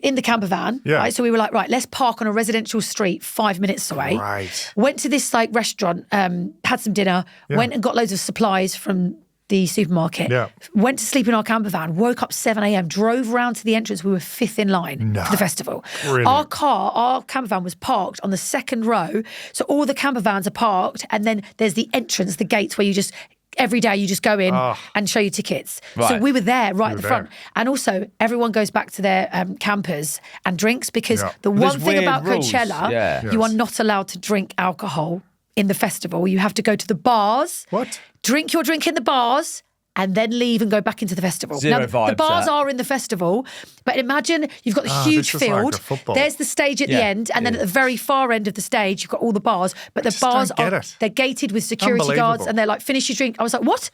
In the camper van,
Yeah.
right? So we were like, right, let's park on a residential street 5 minutes away.
Right.
Went to this like restaurant, had some dinner, went and got loads of supplies from the supermarket.
Yeah.
Went to sleep in our camper van, woke up 7 a.m, drove around to the entrance. We were fifth in line for the festival.
Brilliant.
Our camper van was parked on the second row. So all the camper vans are parked. And then there's the entrance, the gates where you just... Every day you just go in and show your tickets. So
Right.
we were there right at the
there.
front. And also everyone goes back to their campers and drinks because
Yeah.
the
There's
one thing
weird
about
rules.
Coachella,
Yeah.
you are
Yes.
not allowed to drink alcohol in the festival. You have to go to the bars,
What?
drink your drink in the bars, and then leave and go back into the festival.
Zero
now, the
vibes,
bars
that.
are in the festival, but imagine you've got the huge
this is like
field.
a football.
There's the stage at the
Yeah.
end, and then
Yeah.
at the very far end of the stage, you've got all the bars. But the
just
bars
don't get
are
it.
they're gated with security guards,
Unbelievable.
and they're like, finish your drink. I was like, what?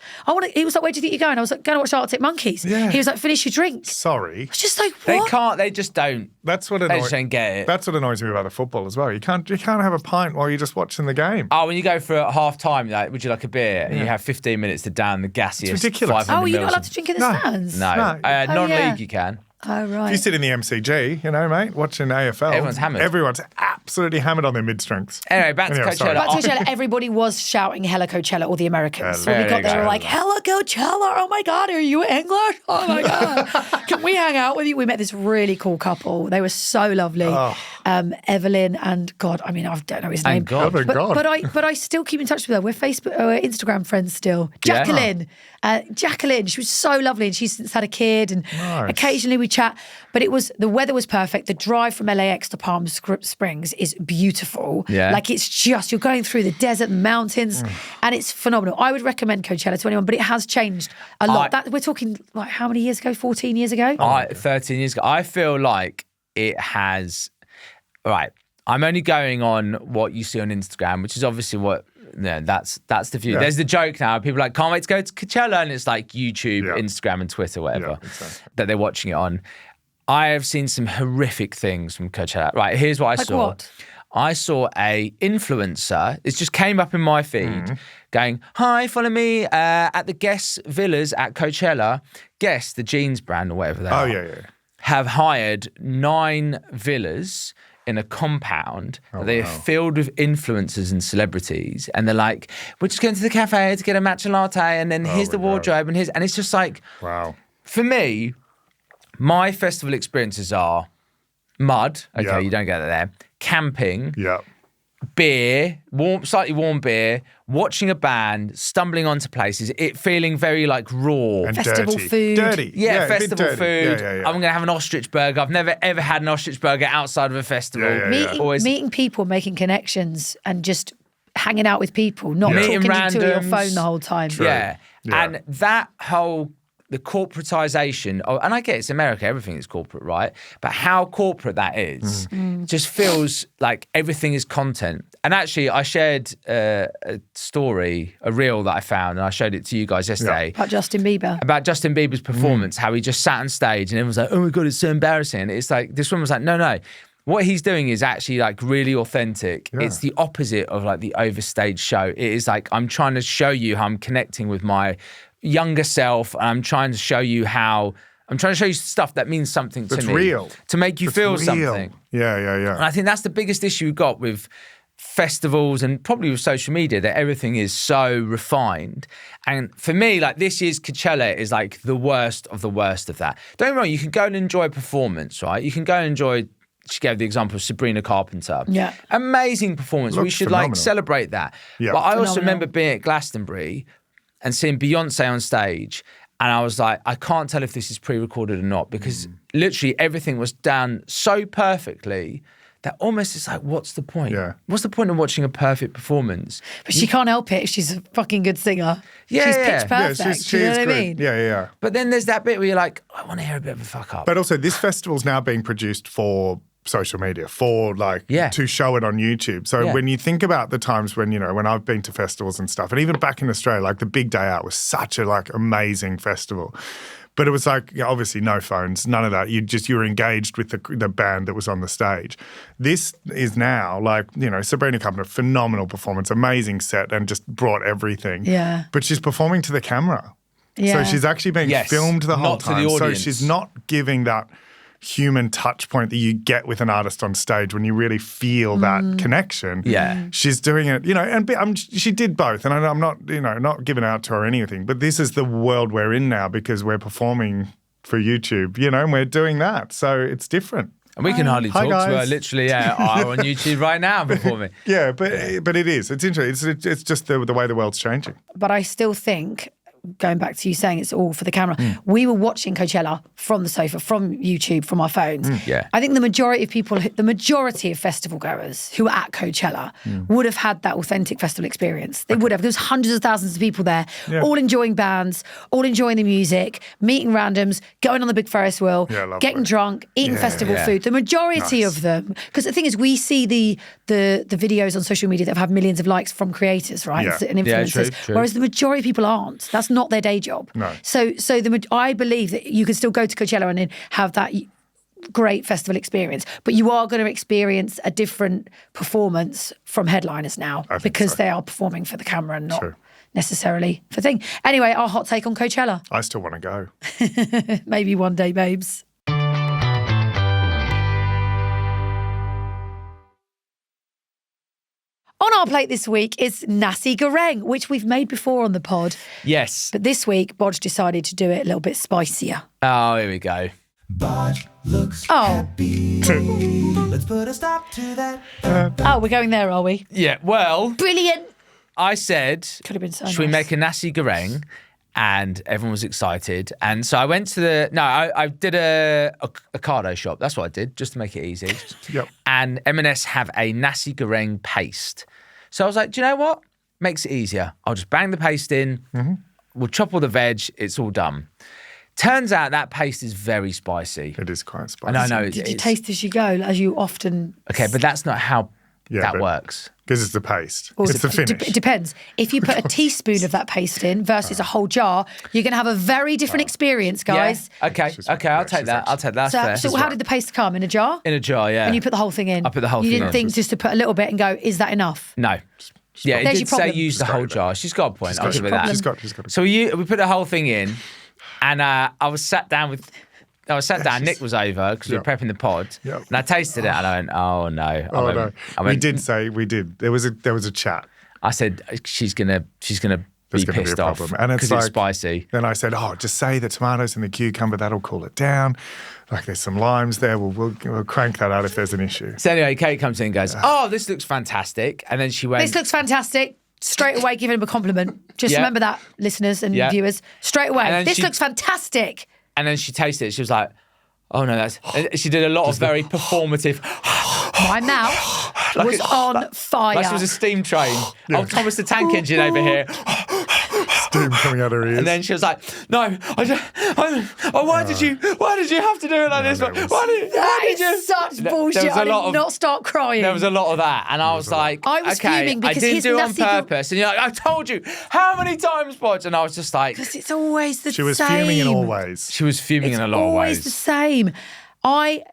He was like, where do you think you're going? I was like, going to watch Arctic Monkeys.
Yeah.
He was like, finish your drink. I
Sorry.
was just like,
They
what?
can't, they just don't.
That's what
They
annoys
just don't get it.
That's what annoys me about the football as well. You can't have a pint while you're just watching the game.
Oh, when you go for a half time, like, would you like a beer? And you have 15 minutes to down the gassiest
It's ridiculous.
500
Oh, you're not
mils
allowed to drink in the stands?
No,
No.
non-league you can.
Oh, right.
If you sit in the MCG, mate, watching AFL.
Everyone's hammered.
Everyone's absolutely hammered on their mid-strengths.
Anyway, back to
Anyway,
Coachella.
sorry.
Back to Coachella, everybody was shouting "Hella Coachella," all the Americans. When we
There
got
you
there, we
go.
were like, "Hella Coachella! Oh my God, are you English? Oh my God, can we hang out with you?" We met this really cool couple. They were so lovely. Evelyn and God, I mean, I don't know his name.
God.
Oh, God.
But I still keep in touch with her. We're Instagram friends still.
Yeah.
Jacqueline, she was so lovely, and she's since had a kid, and
Nice.
occasionally we chat. But the weather was perfect. The drive from LAX to Palm Springs is beautiful.
Yeah.
Like it's just, you're going through the desert and mountains, and it's phenomenal. I would recommend Coachella to anyone, but it has changed a lot. We're talking like how many years ago? 14 years ago?
13 years ago. I feel like it has. Right. I'm only going on what you see on Instagram, which is obviously what. Yeah, that's the view.
Yeah.
There's the joke now. People are like, can't wait to go to Coachella, and it's like YouTube, Instagram, and Twitter, whatever that they're watching it on. I have seen some horrific things from Coachella. Right, here's what I saw.
What?
I saw a influencer. It just came up in my feed, going, "Hi, follow me at the Guess Villas at Coachella. Guess the jeans brand or whatever they are.
yeah.
Have hired 9 villas." In a compound, they are filled with influencers and celebrities, and they're like, "We're just going to the cafe to get a matcha latte, and then here's the wardrobe, and it's just like,
Wow.
For me, my festival experiences are mud. Okay,
Yeah.
you don't get that there. Camping,
Yeah.
beer, slightly warm beer, watching a band, stumbling onto places, it feeling very like raw.
And
Festival
dirty.
food.
Dirty.
Yeah,
a bit
festival
dirty.
food.
Yeah.
I'm going to have an ostrich burger. I've never, ever had an ostrich burger outside of a festival.
Yeah.
Meeting people, making connections, and just hanging out with people, not
Meeting
talking into your
randoms.
phone the whole time.
Yeah.
Yeah.
And that whole, the corporatization, and I get it's America, everything is corporate, right? But how corporate that is just feels like everything is content. And actually, I shared a story, a reel that I found, and I showed it to you guys yesterday.
About Justin Bieber.
About Justin Bieber's performance, how he just sat on stage and everyone's like, "Oh my God, it's so embarrassing." It's like, this woman was like, no. What he's doing is actually like really authentic.
Yeah.
It's the opposite of like the overstaged show. It is like, I'm trying to show you how I'm connecting with my younger self. And I'm trying to show you stuff that means something to
That's
me.
real.
To make you feel
real.
something.
Yeah.
And I think that's the biggest issue we've got with festivals and probably with social media, that everything is so refined. And for me, like this year's Coachella is like the worst of that. Don't get me wrong, you can go and enjoy a performance, right? You can go and enjoy, she gave the example of Sabrina Carpenter.
Yeah.
Amazing performance. We
Looks
should
phenomenal.
like celebrate that.
Yeah.
But I also
Phenomenal.
remember being at Glastonbury and seeing Beyonce on stage. And I was like, I can't tell if this is pre-recorded or not, because literally everything was done so perfectly that almost it's like, what's the point?
Yeah.
What's the point of watching a perfect performance?
But she can't help it if she's a fucking good singer.
Yeah,
she's
yeah.
pitch perfect.
she
you know
is
what
good.
I mean?
Yeah.
But then there's that bit where you're like, I want to hear a bit of a fuck up.
But also, this festival's now being produced for social media, for like to show it on YouTube. So when you think about the times when, when I've been to festivals and stuff, and even back in Australia, like the Big Day Out was such a like amazing festival. But it was like, obviously no phones, none of that. You were engaged with the band that was on the stage. This is now like, Sabrina Carpenter, phenomenal performance, amazing set, and just brought everything.
Yeah.
But she's performing to the camera.
Yeah.
So she's actually being filmed the whole
not to the
time. So
audience.
she's not giving that human touch point that you get with an artist on stage when you really feel that connection.
Yeah.
She's doing it, and she did both. And I'm not, not giving out to her or anything, but this is the world we're in now because we're performing for YouTube, and we're doing that. So it's different.
And we can hardly
Hi,
talk to her.
guys.
Literally, are on YouTube right now performing.
Yeah, but it is. It's interesting. It's just the way the world's changing.
But I still think, going back to you saying it's all for the camera, we were watching Coachella from the sofa, from YouTube, from our phones.
Yeah.
I think the majority of festival goers who were at Coachella would have had that authentic festival experience. They would have. There was hundreds of thousands of people there, all enjoying bands, all enjoying the music, meeting randoms, going on the big Ferris wheel, getting drunk, eating festival food. The majority of them, because the thing is, we see the videos on social media that have millions of likes from creators, right, and influencers,
true.
whereas the majority of people aren't. That's not their day job.
No.
So I believe that you can still go to Coachella and then have that great festival experience. But you are going to experience a different performance from headliners now because they are performing for the camera and not necessarily for thing. Anyway, our hot take on Coachella.
I still want to go.
Maybe one day, babes. On our plate this week is nasi goreng, which we've made before on the pod.
Yes.
But this week, Boj decided to do it a little bit spicier.
Oh, here we go.
Boj looks happy. Let's put a stop to that.
Oh, we're going there, are we?
Yeah, well,
Brilliant.
I said,
Could have been so
should we make a nasi goreng? And everyone was excited. And so I went to I did a ocado shop. That's what I did, just to make it easy.
Yep.
And M&S have a nasi goreng paste. So I was like, do you know what? Makes it easier. I'll just bang the paste in. Mm-hmm. We'll chop all the veg. It's all done. Turns out that paste is very spicy.
It is quite spicy.
And I know
Did you taste as you go, as you often...
Okay, but that's not how that works.
Because it's the paste.
Well,
it's the finish.
It depends. If you put a teaspoon of that paste in versus a whole jar, you're going to have a very different experience, guys.
Yeah. Okay, I'll take that. I'll take that. That's fair.
So how did the paste come? In a jar?
In a jar, yeah.
And you put the whole thing in?
I put the whole thing in.
You didn't think just to put a little bit and go, is that enough?
No. Yeah, it
There's
did
your problem.
say use the whole jar. She's got a point. I'll give her that.
She's got it.
So we put the whole thing in, and I was sat down. Nick was over because we were prepping the pod, and I tasted it, and I went, "Oh no!"
We did. There was a chat.
I said she's gonna be pissed off
and
because it's spicy.
Then I said, "Oh, just say the tomatoes and the cucumber. That'll cool it down. Like there's some limes there. We'll crank that out if there's an issue."
So anyway, Kate comes in and goes, "Oh, this looks fantastic," and then she went,
"This looks fantastic." Straight away, giving him a compliment. Just remember that, listeners and viewers. Straight away, this looks fantastic.
And then she tasted it. She was like, "Oh no, that's." She did a lot of very performative.
My mouth was on fire.
Like she was a steam train. Oh, Thomas the Tank Engine over here.
Steam coming out her ears.
And then she was like, "No, why did you have to do it like this? Why did you?"
Such bullshit. I did not start crying.
There was a lot of that, and I was like,
I was fuming because
I didn't do it on
nasi
purpose. And you're like, "I told you how many times, Boj?" And I was just like,
because it's always the same.
She was fuming in all ways.
She was fuming in a lot of ways.
Always the same.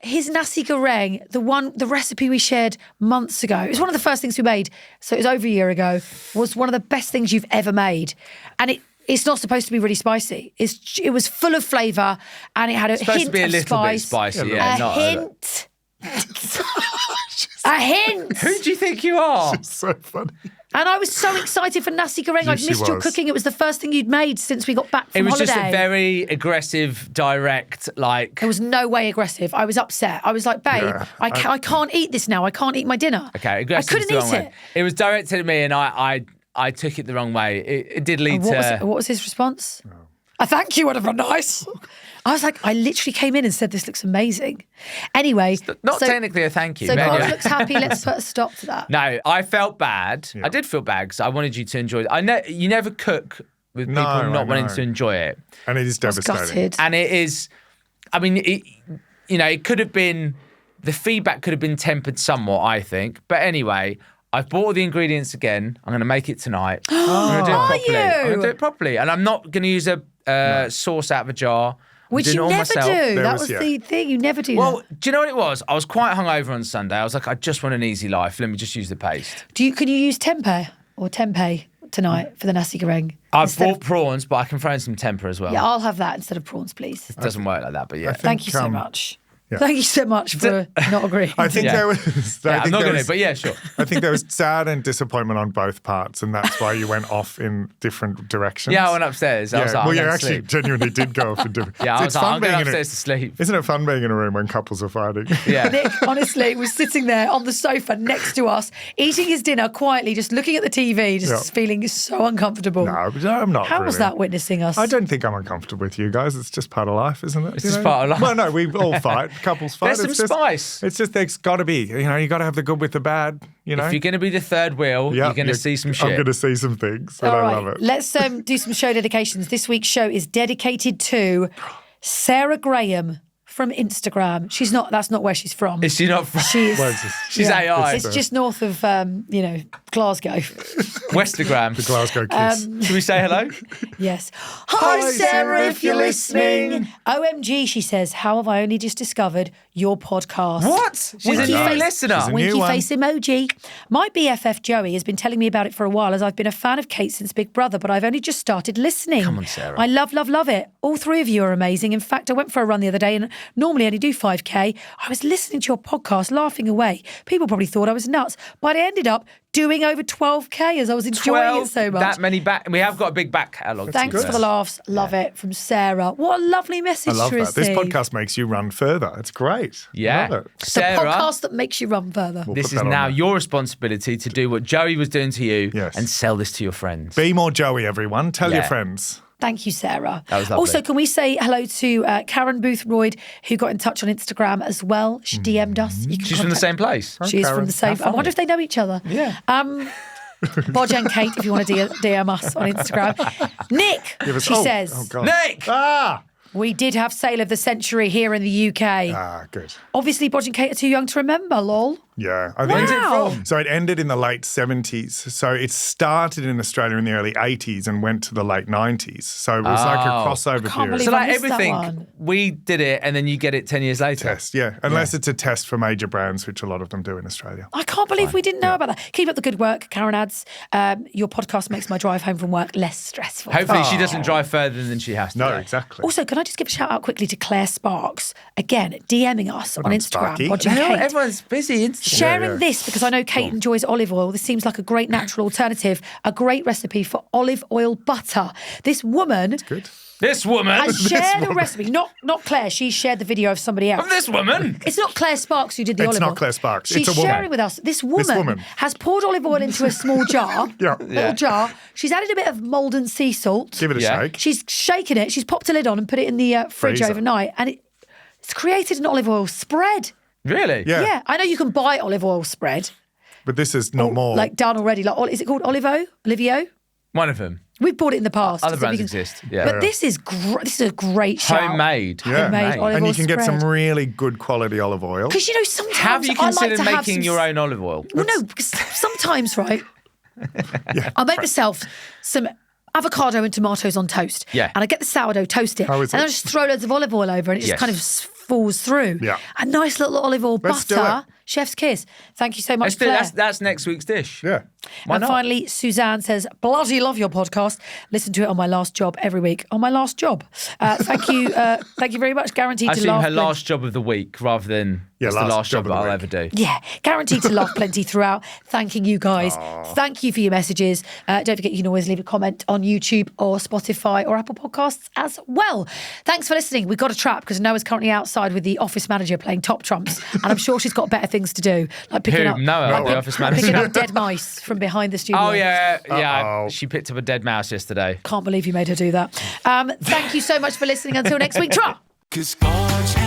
His nasi goreng, the recipe we shared months ago, it was one of the first things we made, so it was over a year ago, was one of the best things you've ever made. And it's not supposed to be really spicy. It was full of flavour and it had a hint of spice.
Supposed to be a little bit spicy, yeah.
A hint. A hint.
Who do you think you are?
She's so funny.
And I was so excited for nasi goreng. I'd missed your cooking. It was the first thing you'd made since we got back from holiday.
It was just a very aggressive, direct, like...
There was no way aggressive. I was upset. I was like, babe, I can't eat this now. I can't eat my dinner.
Okay, aggressive.
I couldn't eat it.
It was directed at me and I took it the wrong way. It did lead to...
What was his response? Oh. I thank you, would have been nice. I was like, I literally came in and said, this looks amazing. Anyway.
Not technically a thank you.
So Boj looks happy. Let's put a stop to that.
No, I felt bad. Yeah. I did feel bad because I wanted you to enjoy it. You never cook with people not wanting to enjoy it.
And it is devastating.
Gutted.
And it is, I mean, it could have been, the feedback could have been tempered somewhat, I think. But anyway, I've bought all the ingredients again. I'm going to make it tonight. I'm going to do it properly. I'm going to do it properly. And I'm not going to use a sauce out of a jar.
Which you never do. That was the thing. You never do that.
Well, do you know what it was? I was quite hungover on Sunday. I was like, I just want an easy life. Let me just use the paste.
Can you use tempeh tonight for the nasi goreng?
I've bought prawns, but I can throw in some tempeh as well.
Yeah, I'll have that instead of prawns, please.
It doesn't work like that, but yeah.
Thank you so much. Yeah. Thank you so much for not agreeing.
I think there was...
I'm not going to, but yeah, sure.
I think there was sad and disappointment on both parts, and that's why you went off in different directions.
Yeah, I went upstairs. I was like,
you actually genuinely did go off in different...
Yeah, I was like, I'm going upstairs to sleep.
Isn't it fun being in a room when couples are fighting?
Yeah.
Nick, honestly, was sitting there on the sofa next to us, eating his dinner quietly, just looking at the TV, just feeling so uncomfortable.
No, I'm not.
How was that witnessing us?
I don't think I'm uncomfortable with you guys. It's just part of life, isn't it?
It's just part of life.
Well, no, we all fight. Couples fight.
There's some spice.
It's just there's got to be. You got to have the good with the bad. If
you're going to be the third wheel, you're going to see some shit.
I'm going to see some things, and I love it.
Let's do some show dedications. This week's show is dedicated to Sarah Graham from Instagram. She's not. That's not where she's from.
Is she not from?
She's
AI.
It's just north of, Glasgow.
Westergram.
The Glasgow kiss.
Should we say hello?
Yes. Hi, Sarah, if you're listening. OMG, she says, how have I only just discovered your podcast?
What? She's a new listener.
She's a
Winky
new one.
face emoji. My BFF Joey has been telling me about it for a while, as I've been a fan of Kate since Big Brother, but I've only just started listening.
Come on, Sarah.
I love it. All three of you are amazing. In fact, I went for a run the other day and normally I only do 5K. I was listening to your podcast, laughing away. People probably thought I was nuts, but I ended up doing over 12K as I was enjoying it so much.
That many back. We have got a big back catalogue.
Thanks for the laughs. Love it. From Sarah. What a lovely message
I love
to
that.
receive.
This podcast makes you run further. It's great.
Yeah.
I love it.
The
Sarah,
podcast that makes you run further.
We'll
this
put
is
that on
now
there.
your responsibility to do what Joey was doing to you and sell this to your friends.
Be more Joey, everyone. Tell your
Yeah.
friends.
Thank you, Sarah.
That was lovely.
Also, can we say hello to Karen Boothroyd, who got in touch on Instagram as well? She DM'd us. You can
She's from the
contact-
same place.
She is
Karen.
from the same.
How
I wonder if they know each other.
Yeah.
Boj and Kate, if you want to DM us on Instagram. Nick, she says,
Oh, God.
Nick!
Ah!
we did have Sale of the Century here in the UK.
Ah, good.
Obviously, Boj and Kate are too young to remember, lol.
Yeah. I think
Wow.
So it ended in the late 70s. So it started in Australia in the early 80s and went to the late 90s. So it was like a crossover
Can't
period.
believe
So
I
like
missed that
everything,
one.
we did it and then you get it 10 years later.
Test, yeah. Unless it's a test for major brands, which a lot of them do in Australia.
I can't believe we didn't know about that. Keep up the good work, Karen adds. Your podcast makes my drive home from work less stressful.
Hopefully she doesn't drive further than she has to.
No,
go.
exactly.
Also, can I just give a shout out quickly to Claire Sparks? Again, DMing us on
on,
Instagram,
Sparky.
Boj and
Hell,
Kate.
everyone's busy. Instagram.
Sharing
yeah.
this because I know Kate enjoys olive oil. This seems like a great natural alternative, a great recipe for olive oil butter. This woman
Good.
This woman.
has shared a recipe. Not Claire. She shared the video of somebody else.
Of this woman.
It's not Claire Sparks who did the
It's
olive
not
oil.
Claire Sparks.
She's
It's a woman.
sharing with us. This woman has poured olive oil into a small jar. Little jar. She's added a bit of Maldon sea salt.
Give it a
Yeah.
shake.
She's shaken it. She's popped a lid on and put it in the fridge
Freezer.
overnight. And it's created an olive oil spread.
Really?
Yeah.
Yeah. I know you can buy olive oil spread.
But this is not more.
Like done already. Like, is it called Olivo? Olivio?
One of them.
We've bought it in the past.
Other
so
brands
we
exist. Yeah.
But this is this is a great shout.
Homemade.
Homemade olive
and you
oil
can get some
spread.
really good quality olive oil.
Because, you know, sometimes
Have you
I like
considered
to have
making
some
your own olive oil?
Well, no, because sometimes, right, I make myself some avocado and tomatoes on toast.
Yeah.
And I get the sourdough, toast it.
How is
and
it?
I just throw loads of olive oil over and it just
Yes.
kind of falls through.
Yeah.
A nice little olive oil
Let's do
butter.
it.
Chef's kiss. Thank you so much,
Let's do
Claire.
that's next week's dish.
Yeah.
Why
And
not?
finally, Suzanne says, bloody love your podcast. Listen to it on my last job every week. On my last job. Thank you very much. Guaranteed
I
to
assume
laugh.
her last job of the week rather than it's the last job
of the
I'll
week.
ever do.
Yeah, guaranteed to laugh plenty throughout. Thanking you guys. Thank you for your messages. Don't forget you can always leave a comment on YouTube or Spotify or Apple Podcasts as well. Thanks for listening. We've got a trap because Noah's currently outside with the office manager playing top trumps, and I'm sure she's got better things to do, like picking
Who?
up
Noah, the office manager?
picking up dead mice from behind the studio.
Oh yeah.
Uh-oh.
She picked up a dead mouse yesterday.
Can't believe you made her do that. Thank you so much for listening. Until next week, Trot.
'Cause Boj